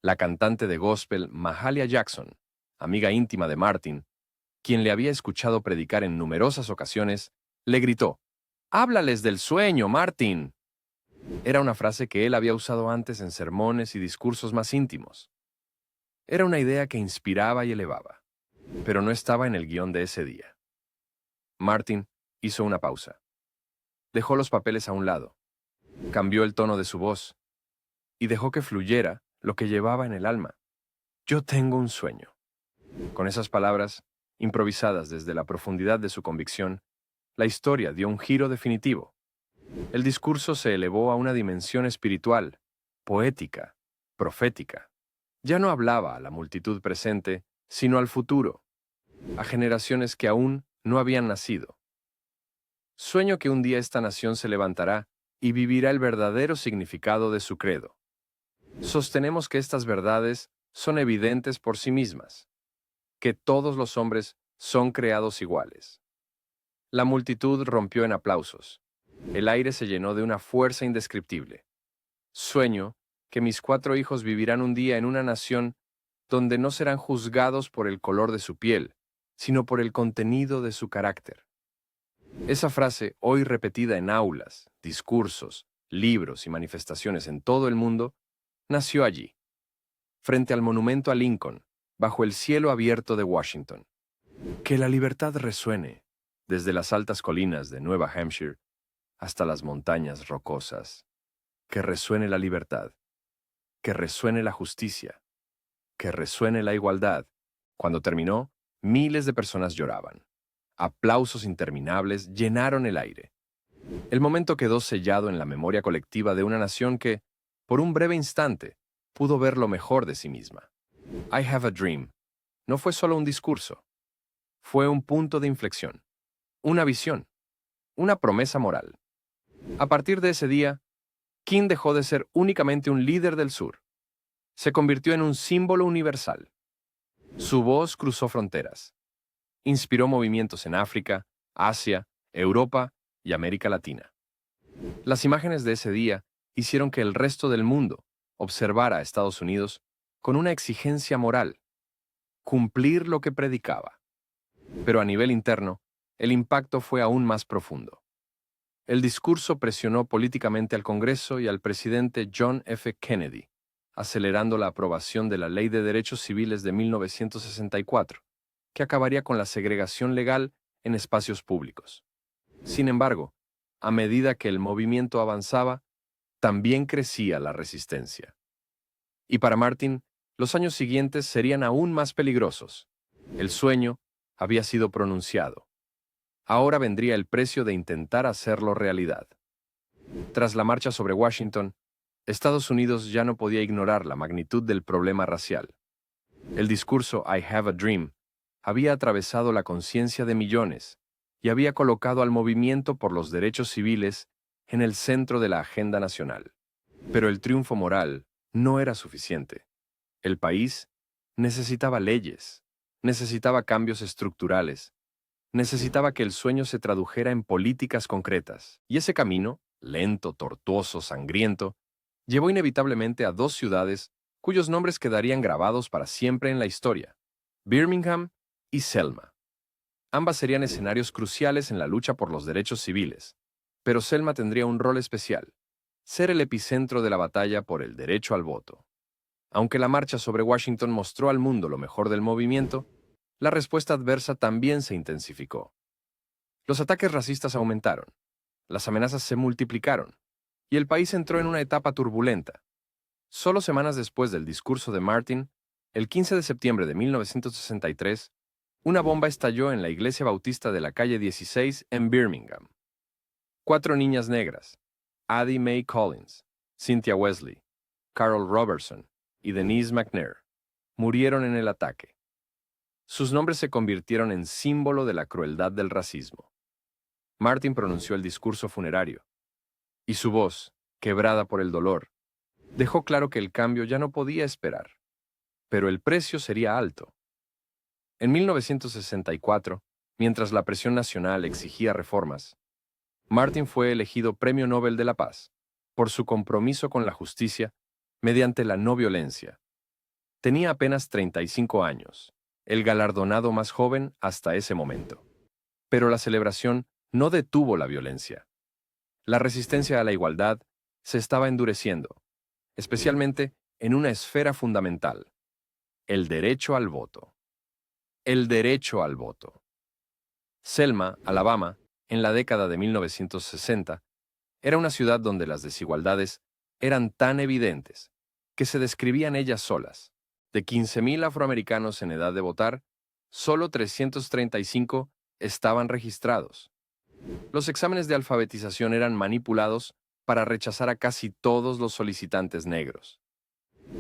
La cantante de gospel Mahalia Jackson, amiga íntima de Martin, quien le había escuchado predicar en numerosas ocasiones, le gritó: «¡Háblales del sueño, Martin!». Era una frase que él había usado antes en sermones y discursos más íntimos. Era una idea que inspiraba y elevaba, pero no estaba en el guión de ese día. Martin hizo una pausa. Dejó los papeles a un lado, cambió el tono de su voz y dejó que fluyera lo que llevaba en el alma. «Yo tengo un sueño». Con esas palabras, improvisadas desde la profundidad de su convicción, la historia dio un giro definitivo. El discurso se elevó a una dimensión espiritual, poética, profética. Ya no hablaba a la multitud presente, sino al futuro, a generaciones que aún no habían nacido. Sueño que un día esta nación se levantará y vivirá el verdadero significado de su credo. Sostenemos que estas verdades son evidentes por sí mismas, que todos los hombres son creados iguales. La multitud rompió en aplausos. El aire se llenó de una fuerza indescriptible. Sueño que mis 4 hijos vivirán un día en una nación donde no serán juzgados por el color de su piel, sino por el contenido de su carácter. Esa frase, hoy repetida en aulas, discursos, libros y manifestaciones en todo el mundo, nació allí, frente al monumento a Lincoln, bajo el cielo abierto de Washington. Que la libertad resuene desde las altas colinas de Nueva Hampshire hasta las montañas rocosas. Que resuene la libertad, que resuene la justicia, que resuene la igualdad. Cuando terminó, miles de personas lloraban. Aplausos interminables llenaron el aire. El momento quedó sellado en la memoria colectiva de una nación que, por un breve instante, pudo ver lo mejor de sí misma. I have a dream no fue solo un discurso, fue un punto de inflexión, una visión, una promesa moral. A partir de ese día, King dejó de ser únicamente un líder del sur. Se convirtió en un símbolo universal. Su voz cruzó fronteras. Inspiró movimientos en África, Asia, Europa y América Latina. Las imágenes de ese día hicieron que el resto del mundo observara a Estados Unidos con una exigencia moral: cumplir lo que predicaba. Pero a nivel interno, el impacto fue aún más profundo. El discurso presionó políticamente al Congreso y al presidente John F. Kennedy, acelerando la aprobación de la Ley de Derechos Civiles de 1964, que acabaría con la segregación legal en espacios públicos. Sin embargo, a medida que el movimiento avanzaba, también crecía la resistencia. Y para Martin, los años siguientes serían aún más peligrosos. El sueño había sido pronunciado. Ahora vendría el precio de intentar hacerlo realidad. Tras la marcha sobre Washington, Estados Unidos ya no podía ignorar la magnitud del problema racial. El discurso I have a dream había atravesado la conciencia de millones y había colocado al movimiento por los derechos civiles en el centro de la agenda nacional. Pero el triunfo moral no era suficiente. El país necesitaba leyes, necesitaba cambios estructurales, necesitaba que el sueño se tradujera en políticas concretas. Y ese camino, lento, tortuoso, sangriento, llevó inevitablemente a dos ciudades cuyos nombres quedarían grabados para siempre en la historia: Birmingham y Selma. Ambas serían escenarios cruciales en la lucha por los derechos civiles, pero Selma tendría un rol especial: ser el epicentro de la batalla por el derecho al voto. Aunque la marcha sobre Washington mostró al mundo lo mejor del movimiento, la respuesta adversa también se intensificó. Los ataques racistas aumentaron, las amenazas se multiplicaron, y el país entró en una etapa turbulenta. Solo semanas después del discurso de Martin, el 15 de septiembre de 1963, una bomba estalló en la iglesia bautista de la calle 16 en Birmingham. 4 niñas negras, Addie Mae Collins, Cynthia Wesley, Carol Robertson y Denise McNair, murieron en el ataque. Sus nombres se convirtieron en símbolo de la crueldad del racismo. Martin pronunció el discurso funerario, y su voz, quebrada por el dolor, dejó claro que el cambio ya no podía esperar. Pero el precio sería alto. En 1964, mientras la presión nacional exigía reformas, Martin fue elegido Premio Nobel de la Paz por su compromiso con la justicia mediante la no violencia. Tenía apenas 35 años, el galardonado más joven hasta ese momento. Pero la celebración no detuvo la violencia. La resistencia a la igualdad se estaba endureciendo, especialmente en una esfera fundamental: el derecho al voto. El derecho al voto. Selma, Alabama, en la década de 1960, era una ciudad donde las desigualdades eran tan evidentes que se describían ellas solas. De 15,000 afroamericanos en edad de votar, solo 335 estaban registrados. Los exámenes de alfabetización eran manipulados para rechazar a casi todos los solicitantes negros.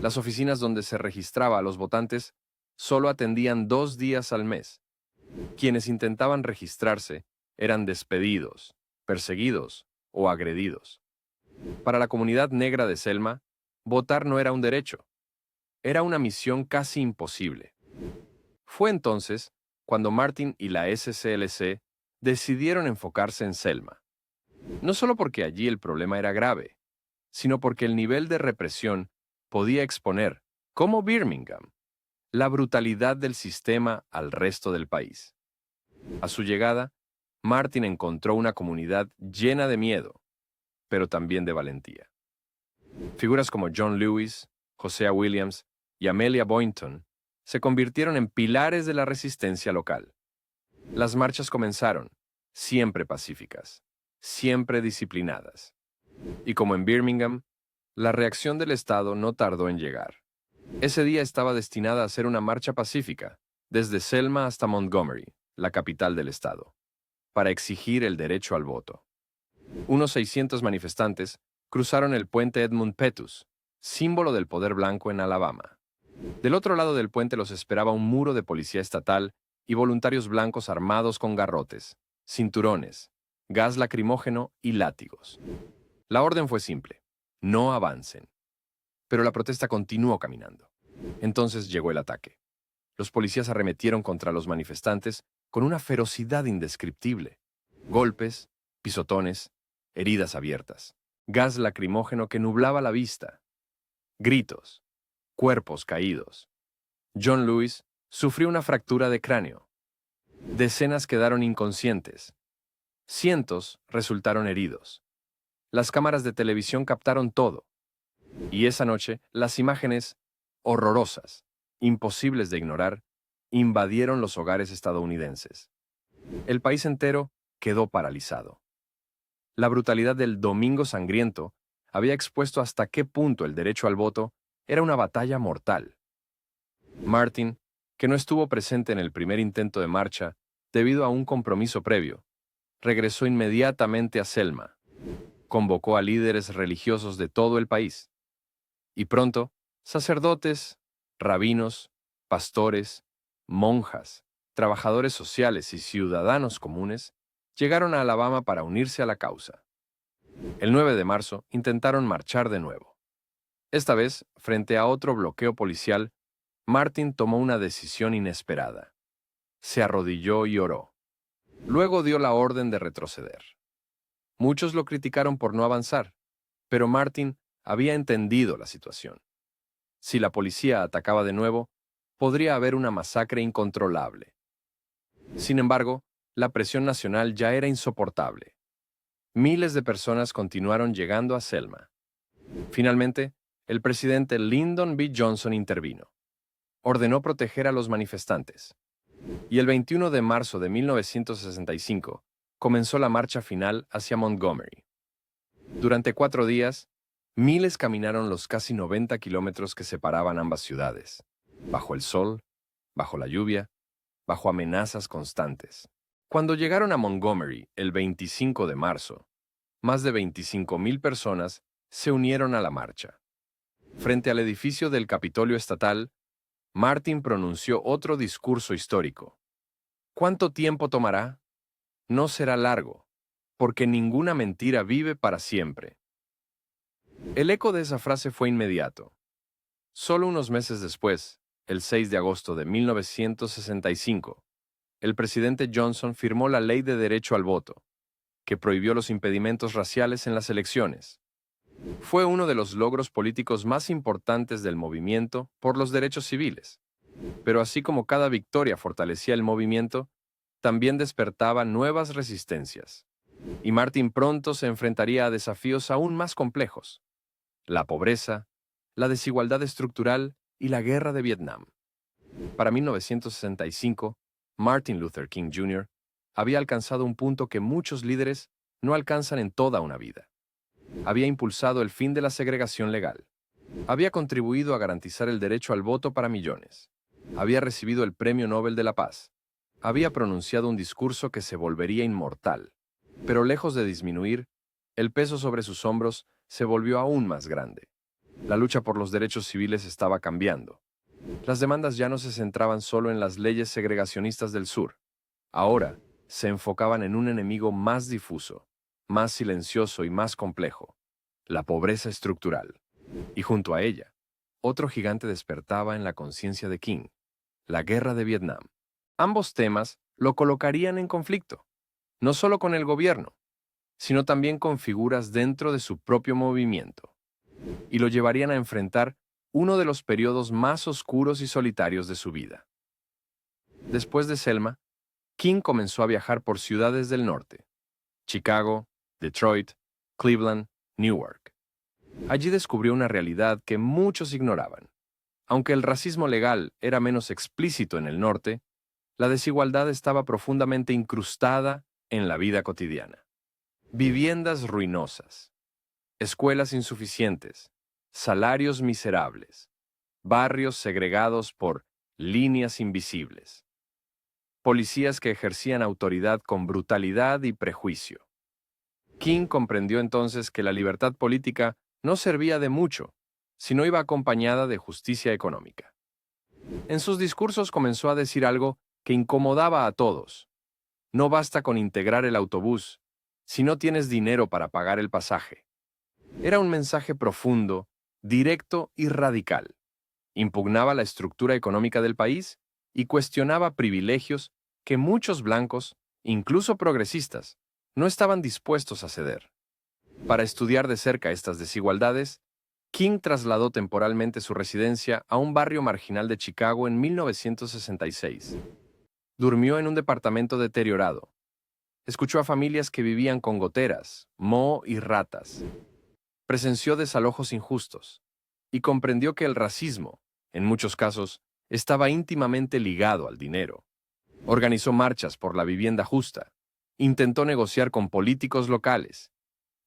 Las oficinas donde se registraba a los votantes solo atendían 2 días al mes. Quienes intentaban registrarse eran despedidos, perseguidos o agredidos. Para la comunidad negra de Selma, votar no era un derecho, era una misión casi imposible. Fue entonces cuando Martin y la SCLC decidieron enfocarse en Selma. No solo porque allí el problema era grave, sino porque el nivel de represión podía exponer, como Birmingham, la brutalidad del sistema al resto del país. A su llegada, Martin encontró una comunidad llena de miedo, pero también de valentía. Figuras como John Lewis, Hosea Williams y Amelia Boynton se convirtieron en pilares de la resistencia local. Las marchas comenzaron, siempre pacíficas, siempre disciplinadas. Y como en Birmingham, la reacción del Estado no tardó en llegar. Ese día estaba destinada a ser una marcha pacífica, desde Selma hasta Montgomery, la capital del estado, para exigir el derecho al voto. Unos 600 manifestantes cruzaron el puente Edmund Pettus, símbolo del poder blanco en Alabama. Del otro lado del puente los esperaba un muro de policía estatal y voluntarios blancos armados con garrotes, cinturones, gas lacrimógeno y látigos. La orden fue simple: no avancen. Pero la protesta continuó caminando. Entonces llegó el ataque. Los policías arremetieron contra los manifestantes con una ferocidad indescriptible. Golpes, pisotones, heridas abiertas, gas lacrimógeno que nublaba la vista, gritos, cuerpos caídos. John Lewis sufrió una fractura de cráneo. Decenas quedaron inconscientes. Cientos resultaron heridos. Las cámaras de televisión captaron todo. Y esa noche, las imágenes horrorosas, imposibles de ignorar, invadieron los hogares estadounidenses. El país entero quedó paralizado. La brutalidad del Domingo Sangriento había expuesto hasta qué punto el derecho al voto era una batalla mortal. Martin, que no estuvo presente en el primer intento de marcha debido a un compromiso previo, regresó inmediatamente a Selma. Convocó a líderes religiosos de todo el país. Y pronto, sacerdotes, rabinos, pastores, monjas, trabajadores sociales y ciudadanos comunes llegaron a Alabama para unirse a la causa. El 9 de marzo intentaron marchar de nuevo. Esta vez, frente a otro bloqueo policial, Martin tomó una decisión inesperada. Se arrodilló y oró. Luego dio la orden de retroceder. Muchos lo criticaron por no avanzar, pero Martin había entendido la situación. Si la policía atacaba de nuevo, podría haber una masacre incontrolable. Sin embargo, la presión nacional ya era insoportable. Miles de personas continuaron llegando a Selma. Finalmente, el presidente Lyndon B. Johnson intervino. Ordenó proteger a los manifestantes. Y el 21 de marzo de 1965 comenzó la marcha final hacia Montgomery. Durante 4 días, miles caminaron los casi 90 kilómetros que separaban ambas ciudades, bajo el sol, bajo la lluvia, bajo amenazas constantes. Cuando llegaron a Montgomery el 25 de marzo, más de 25,000 personas se unieron a la marcha. Frente al edificio del Capitolio Estatal, Martin pronunció otro discurso histórico. ¿Cuánto tiempo tomará? No será largo, porque ninguna mentira vive para siempre. El eco de esa frase fue inmediato. Solo unos meses después, el 6 de agosto de 1965, el presidente Johnson firmó la Ley de Derecho al Voto, que prohibió los impedimentos raciales en las elecciones. Fue uno de los logros políticos más importantes del movimiento por los derechos civiles. Pero así como cada victoria fortalecía el movimiento, también despertaba nuevas resistencias. Y Martin pronto se enfrentaría a desafíos aún más complejos: la pobreza, la desigualdad estructural y la guerra de Vietnam. Para 1965, Martin Luther King Jr. había alcanzado un punto que muchos líderes no alcanzan en toda una vida. Había impulsado el fin de la segregación legal. Había contribuido a garantizar el derecho al voto para millones. Había recibido el Premio Nobel de la Paz. Había pronunciado un discurso que se volvería inmortal. Pero lejos de disminuir, el peso sobre sus hombros se volvió aún más grande. La lucha por los derechos civiles estaba cambiando. Las demandas ya no se centraban solo en las leyes segregacionistas del sur. Ahora se enfocaban en un enemigo más difuso, más silencioso y más complejo: la pobreza estructural. Y junto a ella, otro gigante despertaba en la conciencia de King: la guerra de Vietnam. Ambos temas lo colocarían en conflicto, no solo con el gobierno, sino también con figuras dentro de su propio movimiento, y lo llevarían a enfrentar uno de los periodos más oscuros y solitarios de su vida. Después de Selma, King comenzó a viajar por ciudades del norte: Chicago, Detroit, Cleveland, Newark. Allí descubrió una realidad que muchos ignoraban. Aunque el racismo legal era menos explícito en el norte, la desigualdad estaba profundamente incrustada en la vida cotidiana. Viviendas ruinosas, escuelas insuficientes, salarios miserables, barrios segregados por líneas invisibles, policías que ejercían autoridad con brutalidad y prejuicio. King comprendió entonces que la libertad política no servía de mucho si no iba acompañada de justicia económica. En sus discursos comenzó a decir algo que incomodaba a todos: no basta con integrar el autobús si no tienes dinero para pagar el pasaje. Era un mensaje profundo, directo y radical. Impugnaba la estructura económica del país y cuestionaba privilegios que muchos blancos, incluso progresistas, no estaban dispuestos a ceder. Para estudiar de cerca estas desigualdades, King trasladó temporalmente su residencia a un barrio marginal de Chicago en 1966. Durmió en un departamento deteriorado. Escuchó a familias que vivían con goteras, moho y ratas. Presenció desalojos injustos y comprendió que el racismo, en muchos casos, estaba íntimamente ligado al dinero. Organizó marchas por la vivienda justa, intentó negociar con políticos locales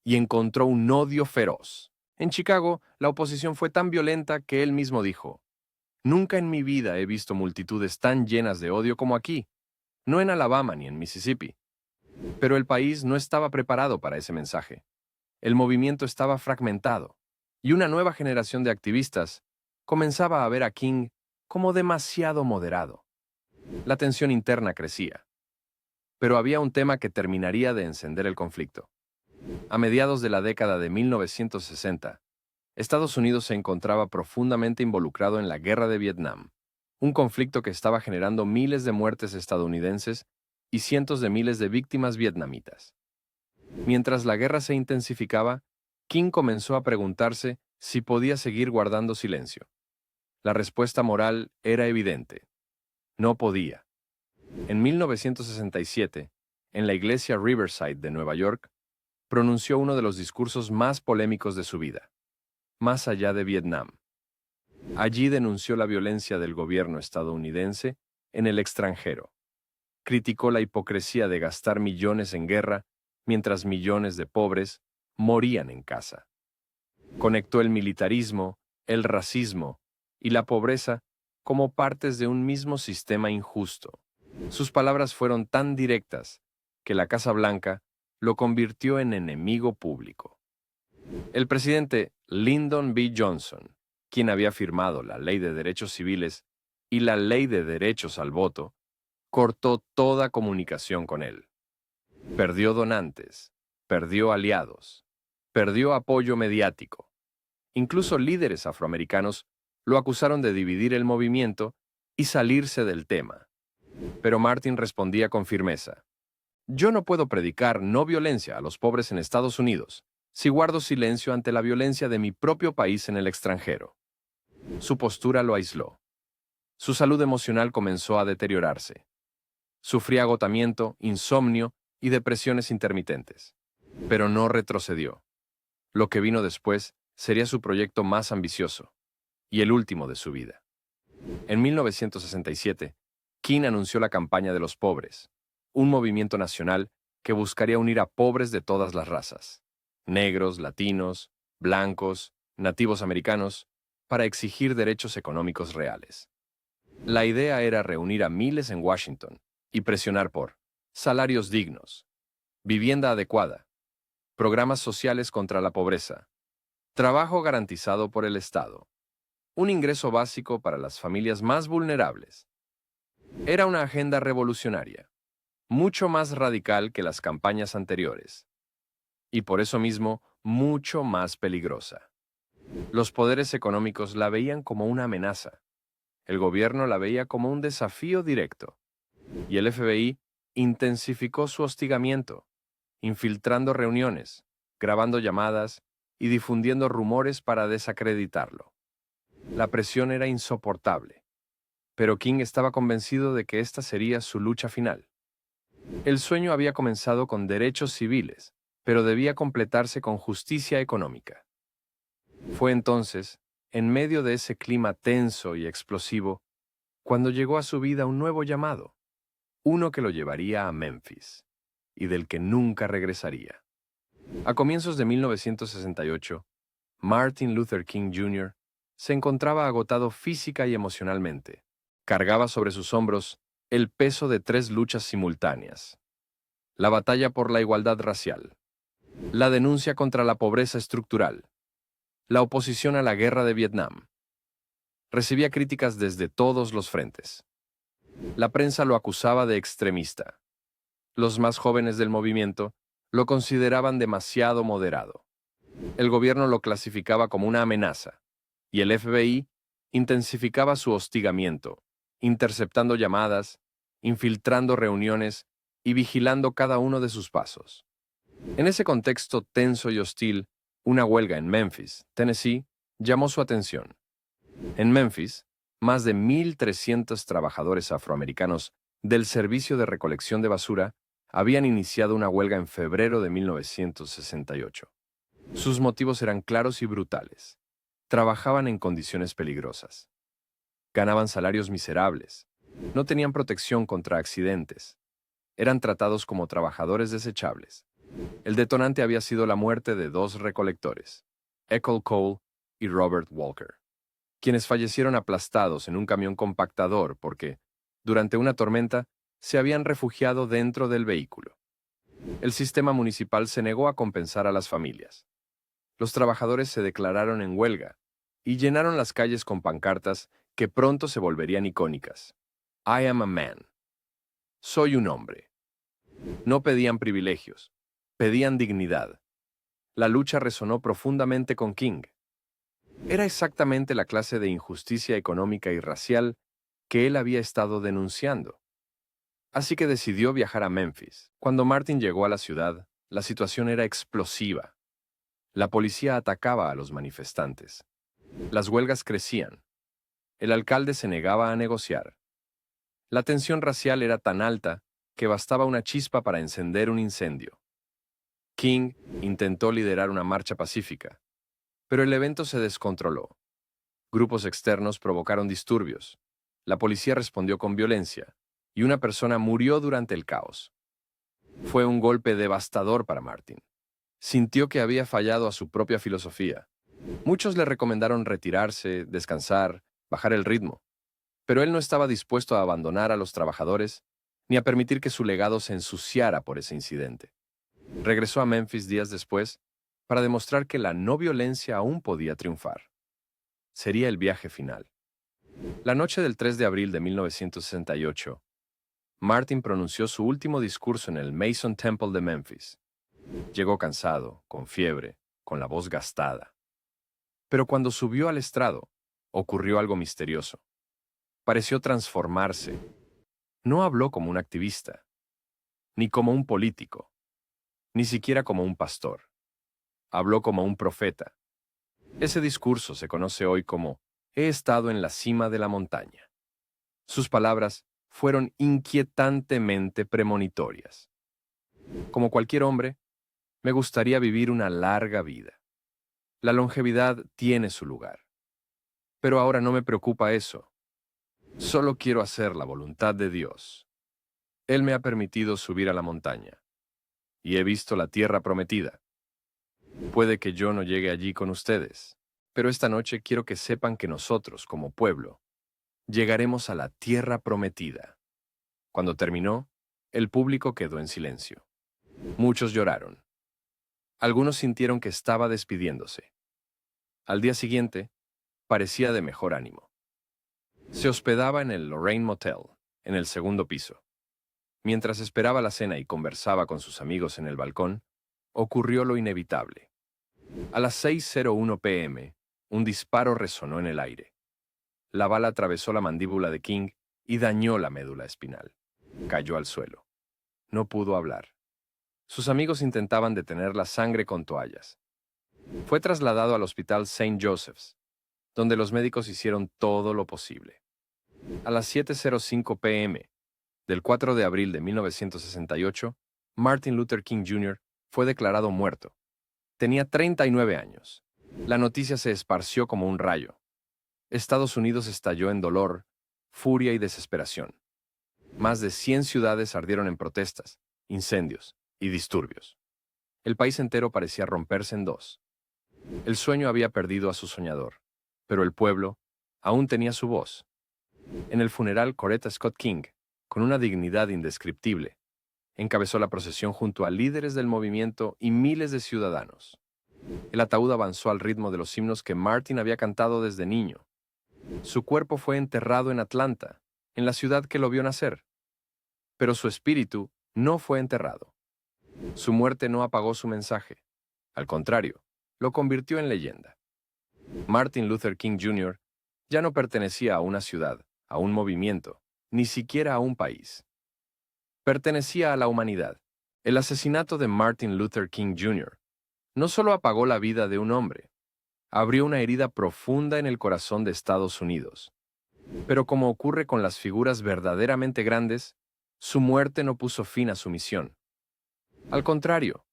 y encontró un odio feroz. En Chicago, la oposición fue tan violenta que él mismo dijo: nunca en mi vida he visto multitudes tan llenas de odio como aquí, no en Alabama ni en Mississippi. Pero el país no estaba preparado para ese mensaje. El movimiento estaba fragmentado, y una nueva generación de activistas comenzaba a ver a King como demasiado moderado. La tensión interna crecía, pero había un tema que terminaría de encender el conflicto. A mediados de la década de 1960, Estados Unidos se encontraba profundamente involucrado en la Guerra de Vietnam, un conflicto que estaba generando miles de muertes estadounidenses y cientos de miles de víctimas vietnamitas. Mientras la guerra se intensificaba, King comenzó a preguntarse si podía seguir guardando silencio. La respuesta moral era evidente. No podía. En 1967, en la iglesia Riverside de Nueva York, pronunció uno de los discursos más polémicos de su vida, más allá de Vietnam. Allí denunció la violencia del gobierno estadounidense en el extranjero. Criticó la hipocresía de gastar millones en guerra mientras millones de pobres morían en casa. Conectó el militarismo, el racismo y la pobreza como partes de un mismo sistema injusto. Sus palabras fueron tan directas que la Casa Blanca lo convirtió en enemigo público. El presidente Lyndon B. Johnson, quien había firmado la Ley de Derechos Civiles y la Ley de Derechos al Voto, cortó toda comunicación con él. Perdió donantes, perdió aliados, perdió apoyo mediático. Incluso líderes afroamericanos lo acusaron de dividir el movimiento y salirse del tema. Pero Martin respondía con firmeza: yo no puedo predicar no violencia a los pobres en Estados Unidos si guardo silencio ante la violencia de mi propio país en el extranjero. Su postura lo aisló. Su salud emocional comenzó a deteriorarse. Sufría agotamiento, insomnio y depresiones intermitentes. Pero no retrocedió. Lo que vino después sería su proyecto más ambicioso y el último de su vida. En 1967, King anunció la Campaña de los Pobres, un movimiento nacional que buscaría unir a pobres de todas las razas, negros, latinos, blancos, nativos americanos, para exigir derechos económicos reales. La idea era reunir a miles en Washington y presionar por salarios dignos, vivienda adecuada, programas sociales contra la pobreza, trabajo garantizado por el Estado, un ingreso básico para las familias más vulnerables. Era una agenda revolucionaria, mucho más radical que las campañas anteriores, y por eso mismo mucho más peligrosa. Los poderes económicos la veían como una amenaza, el gobierno la veía como un desafío directo, y el FBI intensificó su hostigamiento, infiltrando reuniones, grabando llamadas y difundiendo rumores para desacreditarlo. La presión era insoportable, pero King estaba convencido de que esta sería su lucha final. El sueño había comenzado con derechos civiles, pero debía completarse con justicia económica. Fue entonces, en medio de ese clima tenso y explosivo, cuando llegó a su vida un nuevo llamado, uno que lo llevaría a Memphis, y del que nunca regresaría. A comienzos de 1968, Martin Luther King Jr. se encontraba agotado física y emocionalmente. Cargaba sobre sus hombros el peso de 3 luchas simultáneas: la batalla por la igualdad racial, la denuncia contra la pobreza estructural, la oposición a la guerra de Vietnam. Recibía críticas desde todos los frentes. La prensa lo acusaba de extremista. Los más jóvenes del movimiento lo consideraban demasiado moderado. El gobierno lo clasificaba como una amenaza, y el FBI intensificaba su hostigamiento, interceptando llamadas, infiltrando reuniones y vigilando cada uno de sus pasos. En ese contexto tenso y hostil, una huelga en Memphis, Tennessee, llamó su atención. En Memphis, más de 1.300 trabajadores afroamericanos del servicio de recolección de basura habían iniciado una huelga en febrero de 1968. Sus motivos eran claros y brutales. Trabajaban en condiciones peligrosas. Ganaban salarios miserables. No tenían protección contra accidentes. Eran tratados como trabajadores desechables. El detonante había sido la muerte de 2 recolectores, Eckel Cole y Robert Walker, quienes fallecieron aplastados en un camión compactador porque, durante una tormenta, se habían refugiado dentro del vehículo. El sistema municipal se negó a compensar a las familias. Los trabajadores se declararon en huelga y llenaron las calles con pancartas que pronto se volverían icónicas. I am a man. Soy un hombre. No pedían privilegios, pedían dignidad. La lucha resonó profundamente con King. Era exactamente la clase de injusticia económica y racial que él había estado denunciando. Así que decidió viajar a Memphis. Cuando Martin llegó a la ciudad, la situación era explosiva. La policía atacaba a los manifestantes. Las huelgas crecían. El alcalde se negaba a negociar. La tensión racial era tan alta que bastaba una chispa para encender un incendio. King intentó liderar una marcha pacífica, pero el evento se descontroló. Grupos externos provocaron disturbios. La policía respondió con violencia, y una persona murió durante el caos. Fue un golpe devastador para Martin. Sintió que había fallado a su propia filosofía. Muchos le recomendaron retirarse, descansar, bajar el ritmo, pero él no estaba dispuesto a abandonar a los trabajadores ni a permitir que su legado se ensuciara por ese incidente. Regresó a Memphis días después para demostrar que la no violencia aún podía triunfar. Sería el viaje final. La noche del 3 de abril de 1968, Martin pronunció su último discurso en el Mason Temple de Memphis. Llegó cansado, con fiebre, con la voz gastada. Pero cuando subió al estrado, ocurrió algo misterioso. Pareció transformarse. No habló como un activista, ni como un político, ni siquiera como un pastor. Habló como un profeta. Ese discurso se conoce hoy como «He estado en la cima de la montaña». Sus palabras fueron inquietantemente premonitorias. Como cualquier hombre, me gustaría vivir una larga vida. La longevidad tiene su lugar. Pero ahora no me preocupa eso. Solo quiero hacer la voluntad de Dios. Él me ha permitido subir a la montaña. Y he visto la tierra prometida. Puede que yo no llegue allí con ustedes, pero esta noche quiero que sepan que nosotros, como pueblo, llegaremos a la tierra prometida. Cuando terminó, el público quedó en silencio. Muchos lloraron. Algunos sintieron que estaba despidiéndose. Al día siguiente, parecía de mejor ánimo. Se hospedaba en el Lorraine Motel, en el segundo piso. Mientras esperaba la cena y conversaba con sus amigos en el balcón, ocurrió lo inevitable. A las 6:01 p.m., un disparo resonó en el aire. La bala atravesó la mandíbula de King y dañó la médula espinal. Cayó al suelo. No pudo hablar. Sus amigos intentaban detener la sangre con toallas. Fue trasladado al hospital St. Joseph's, donde los médicos hicieron todo lo posible. A las 7:05 p.m. del 4 de abril de 1968, Martin Luther King Jr. fue declarado muerto. Tenía 39 años. La noticia se esparció como un rayo. Estados Unidos estalló en dolor, furia y desesperación. Más de 100 ciudades ardieron en protestas, incendios y disturbios. El país entero parecía romperse en dos. El sueño había perdido a su soñador, pero el pueblo aún tenía su voz. En el funeral, Coretta Scott King, con una dignidad indescriptible, encabezó la procesión junto a líderes del movimiento y miles de ciudadanos. El ataúd avanzó al ritmo de los himnos que Martin había cantado desde niño. Su cuerpo fue enterrado en Atlanta, en la ciudad que lo vio nacer. Pero su espíritu no fue enterrado. Su muerte no apagó su mensaje. Al contrario, lo convirtió en leyenda. Martin Luther King Jr. ya no pertenecía a una ciudad, a un movimiento, ni siquiera a un país. Pertenecía a la humanidad. El asesinato de Martin Luther King Jr. no solo apagó la vida de un hombre, abrió una herida profunda en el corazón de Estados Unidos. Pero como ocurre con las figuras verdaderamente grandes, su muerte no puso fin a su misión. Al contrario,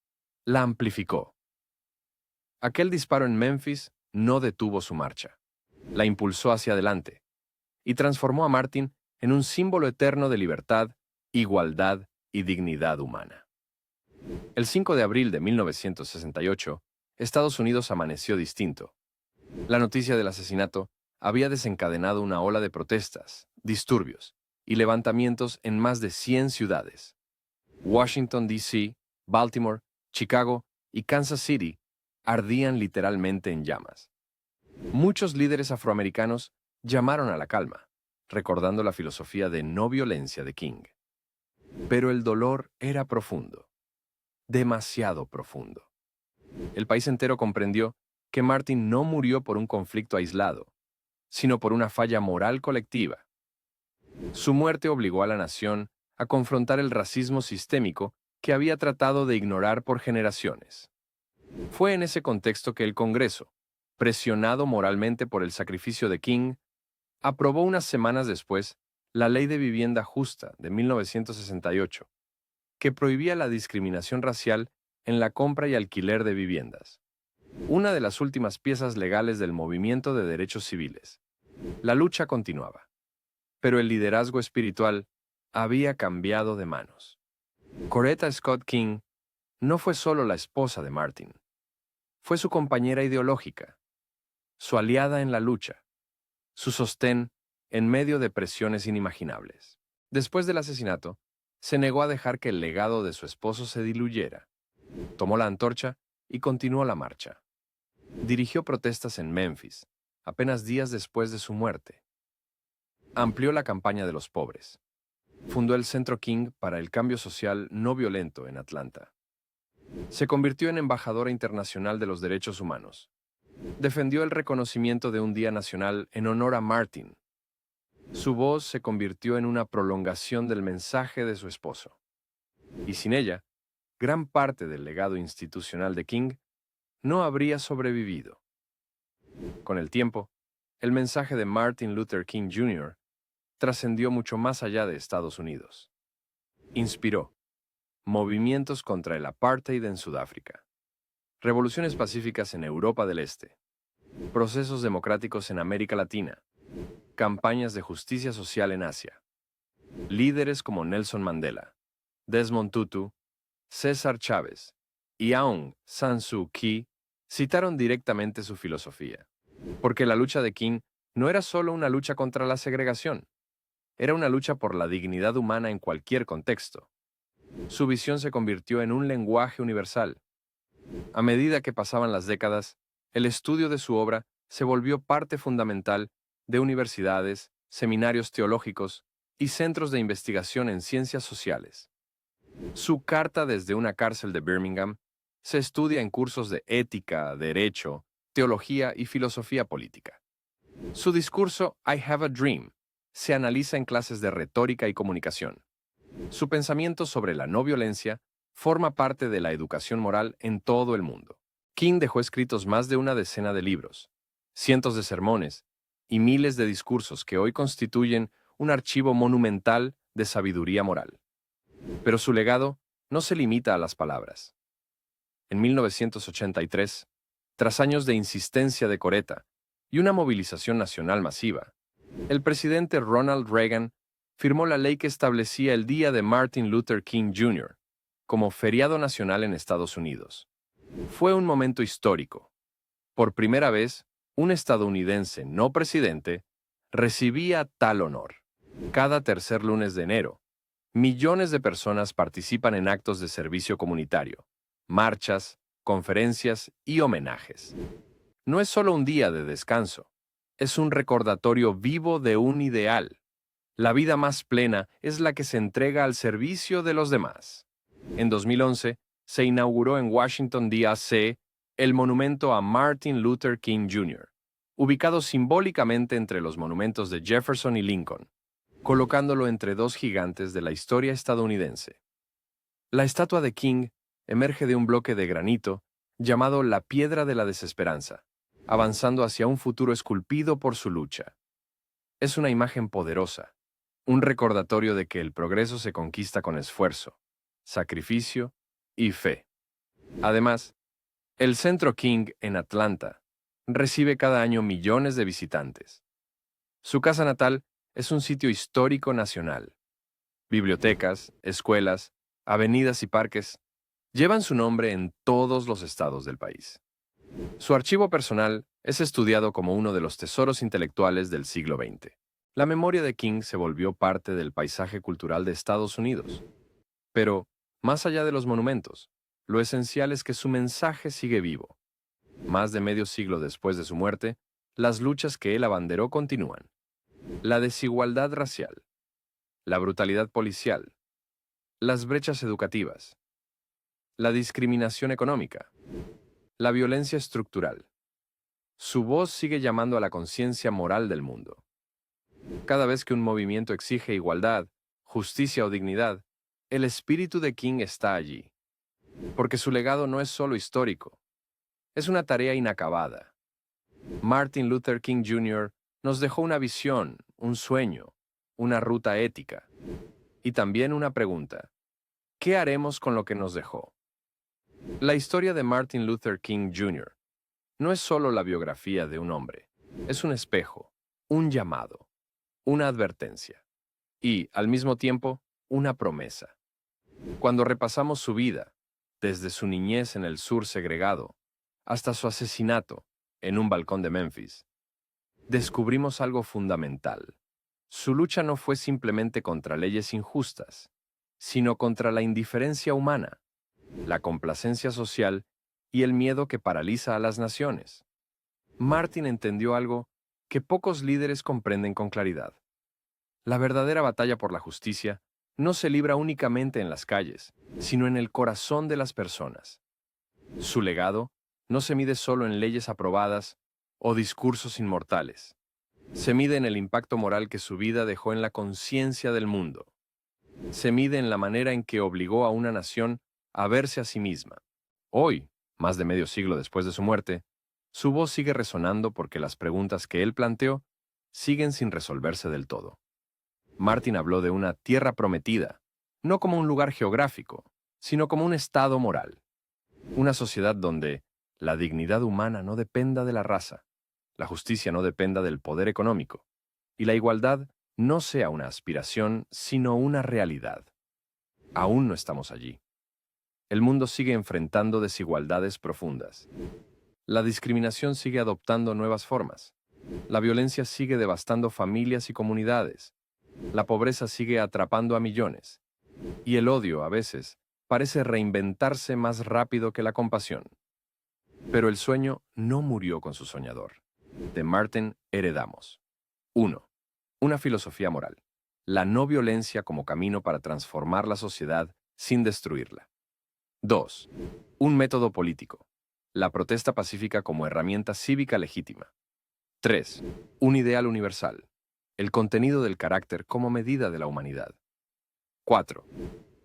la amplificó. Aquel disparo en Memphis no detuvo su marcha. La impulsó hacia adelante y transformó a Martin en un símbolo eterno de libertad, igualdad y dignidad humana. El 5 de abril de 1968, Estados Unidos amaneció distinto. La noticia del asesinato había desencadenado una ola de protestas, disturbios y levantamientos en más de 100 ciudades. Washington, D.C., Baltimore, Chicago y Kansas City ardían literalmente en llamas. Muchos líderes afroamericanos llamaron a la calma, recordando la filosofía de no violencia de King. Pero el dolor era profundo, demasiado profundo. El país entero comprendió que Martin no murió por un conflicto aislado, sino por una falla moral colectiva. Su muerte obligó a la nación a confrontar el racismo sistémico que había tratado de ignorar por generaciones. Fue en ese contexto que el Congreso, presionado moralmente por el sacrificio de King, aprobó unas semanas después la Ley de Vivienda Justa de 1968, que prohibía la discriminación racial en la compra y alquiler de viviendas, una de las últimas piezas legales del movimiento de derechos civiles. La lucha continuaba, pero el liderazgo espiritual había cambiado de manos. Coretta Scott King no fue solo la esposa de Martin, fue su compañera ideológica, su aliada en la lucha, su sostén en medio de presiones inimaginables. Después del asesinato, se negó a dejar que el legado de su esposo se diluyera. Tomó la antorcha y continuó la marcha. Dirigió protestas en Memphis, apenas días después de su muerte. Amplió la campaña de los pobres. Fundó el Centro King para el Cambio Social No Violento en Atlanta. Se convirtió en embajadora internacional de los derechos humanos. Defendió el reconocimiento de un día nacional en honor a Martin. Su voz se convirtió en una prolongación del mensaje de su esposo. Y sin ella, gran parte del legado institucional de King no habría sobrevivido. Con el tiempo, el mensaje de Martin Luther King Jr. trascendió mucho más allá de Estados Unidos. Inspiró movimientos contra el apartheid en Sudáfrica, revoluciones pacíficas en Europa del Este, procesos democráticos en América Latina, campañas de justicia social en Asia. Líderes como Nelson Mandela, Desmond Tutu, César Chávez y Aung San Suu Kyi citaron directamente su filosofía. Porque la lucha de King no era solo una lucha contra la segregación, era una lucha por la dignidad humana en cualquier contexto. Su visión se convirtió en un lenguaje universal. A medida que pasaban las décadas, el estudio de su obra se volvió parte fundamental de universidades, seminarios teológicos y centros de investigación en ciencias sociales. Su carta desde una cárcel de Birmingham se estudia en cursos de ética, derecho, teología y filosofía política. Su discurso I Have a Dream se analiza en clases de retórica y comunicación. Su pensamiento sobre la no violencia forma parte de la educación moral en todo el mundo. King dejó escritos más de una decena de libros, cientos de sermones y miles de discursos que hoy constituyen un archivo monumental de sabiduría moral. Pero su legado no se limita a las palabras. En 1983, tras años de insistencia de Coretta y una movilización nacional masiva, el presidente Ronald Reagan firmó la ley que establecía el Día de Martin Luther King Jr. como feriado nacional en Estados Unidos. Fue un momento histórico. Por primera vez, un estadounidense no presidente recibía tal honor. Cada tercer lunes de enero, millones de personas participan en actos de servicio comunitario, marchas, conferencias y homenajes. No es solo un día de descanso, es un recordatorio vivo de un ideal. La vida más plena es la que se entrega al servicio de los demás. En 2011, se inauguró en Washington, D.C., el monumento a Martin Luther King Jr., ubicado simbólicamente entre los monumentos de Jefferson y Lincoln, colocándolo entre dos gigantes de la historia estadounidense. La estatua de King emerge de un bloque de granito llamado la Piedra de la Desesperanza, avanzando hacia un futuro esculpido por su lucha. Es una imagen poderosa, un recordatorio de que el progreso se conquista con esfuerzo, sacrificio y fe. Además, el Centro King en Atlanta recibe cada año millones de visitantes. Su casa natal es un sitio histórico nacional. Bibliotecas, escuelas, avenidas y parques llevan su nombre en todos los estados del país. Su archivo personal es estudiado como uno de los tesoros intelectuales del siglo XX. La memoria de King se volvió parte del paisaje cultural de Estados Unidos. Pero, más allá de los monumentos, lo esencial es que su mensaje sigue vivo. Más de medio siglo después de su muerte, las luchas que él abanderó continúan. La desigualdad racial, la brutalidad policial, las brechas educativas, la discriminación económica, la violencia estructural. Su voz sigue llamando a la conciencia moral del mundo. Cada vez que un movimiento exige igualdad, justicia o dignidad, el espíritu de King está allí. Porque su legado no es solo histórico, es una tarea inacabada. Martin Luther King Jr. nos dejó una visión, un sueño, una ruta ética. Y también una pregunta: ¿qué haremos con lo que nos dejó? La historia de Martin Luther King Jr. no es solo la biografía de un hombre, es un espejo, un llamado, una advertencia y, al mismo tiempo, una promesa. Cuando repasamos su vida, desde su niñez en el sur segregado hasta su asesinato en un balcón de Memphis, descubrimos algo fundamental. Su lucha no fue simplemente contra leyes injustas, sino contra la indiferencia humana, la complacencia social y el miedo que paraliza a las naciones. Martin entendió algo que pocos líderes comprenden con claridad. La verdadera batalla por la justicia no se libra únicamente en las calles, sino en el corazón de las personas. Su legado no se mide solo en leyes aprobadas o discursos inmortales. Se mide en el impacto moral que su vida dejó en la conciencia del mundo. Se mide en la manera en que obligó a una nación a verse a sí misma. Hoy, más de medio siglo después de su muerte, su voz sigue resonando porque las preguntas que él planteó siguen sin resolverse del todo. Martin habló de una tierra prometida, no como un lugar geográfico, sino como un estado moral. Una sociedad donde la dignidad humana no dependa de la raza, la justicia no dependa del poder económico, y la igualdad no sea una aspiración, sino una realidad. Aún no estamos allí. El mundo sigue enfrentando desigualdades profundas. La discriminación sigue adoptando nuevas formas. La violencia sigue devastando familias y comunidades. La pobreza sigue atrapando a millones. Y el odio, a veces, parece reinventarse más rápido que la compasión. Pero el sueño no murió con su soñador. De Martin heredamos: 1. Una filosofía moral. La no violencia como camino para transformar la sociedad sin destruirla. 2. Un método político. La protesta pacífica como herramienta cívica legítima. 3. Un ideal universal. El contenido del carácter como medida de la humanidad. 4.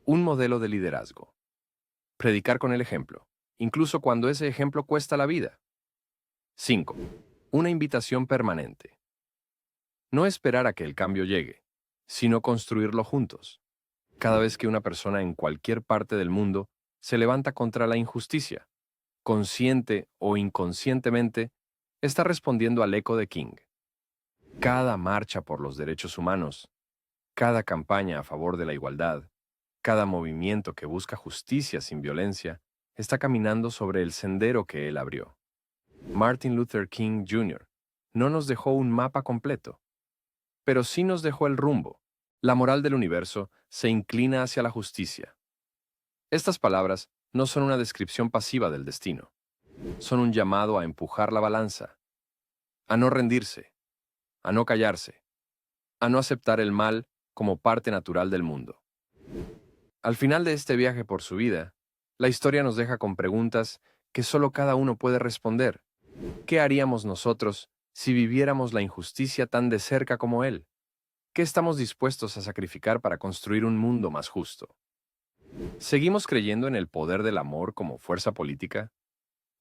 Un modelo de liderazgo. Predicar con el ejemplo, incluso cuando ese ejemplo cuesta la vida. 5. Una invitación permanente. No esperar a que el cambio llegue, sino construirlo juntos. Cada vez que una persona en cualquier parte del mundo se levanta contra la injusticia, consciente o inconscientemente, está respondiendo al eco de King. Cada marcha por los derechos humanos, cada campaña a favor de la igualdad, cada movimiento que busca justicia sin violencia, está caminando sobre el sendero que él abrió. Martin Luther King Jr. no nos dejó un mapa completo, pero sí nos dejó el rumbo. La moral del universo se inclina hacia la justicia. Estas palabras no son una descripción pasiva del destino. Son un llamado a empujar la balanza, a no rendirse, a no callarse, a no aceptar el mal como parte natural del mundo. Al final de este viaje por su vida, la historia nos deja con preguntas que solo cada uno puede responder. ¿Qué haríamos nosotros si viviéramos la injusticia tan de cerca como él? ¿Qué estamos dispuestos a sacrificar para construir un mundo más justo? ¿Seguimos creyendo en el poder del amor como fuerza política?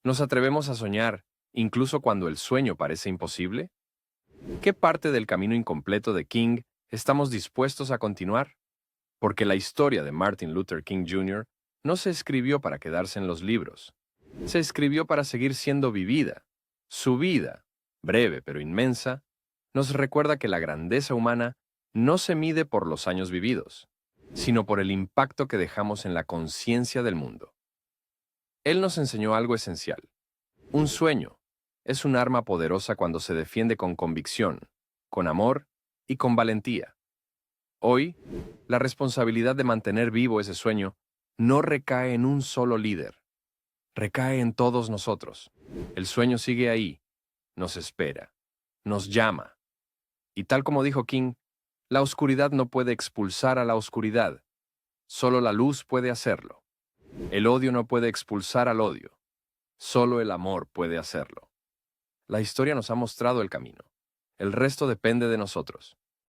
¿Nos atrevemos a soñar, incluso cuando el sueño parece imposible? ¿Qué parte del camino incompleto de King estamos dispuestos a continuar? Porque la historia de Martin Luther King Jr. no se escribió para quedarse en los libros. Se escribió para seguir siendo vivida. Su vida, breve pero inmensa, nos recuerda que la grandeza humana no se mide por los años vividos, sino por el impacto que dejamos en la conciencia del mundo. Él nos enseñó algo esencial. Un sueño es un arma poderosa cuando se defiende con convicción, con amor y con valentía. Hoy, la responsabilidad de mantener vivo ese sueño no recae en un solo líder, recae en todos nosotros. El sueño sigue ahí, nos espera, nos llama. Y tal como dijo King, la oscuridad no puede expulsar a la oscuridad, solo la luz puede hacerlo. El odio no puede expulsar al odio, solo el amor puede hacerlo. La historia nos ha mostrado el camino. El resto depende de nosotros.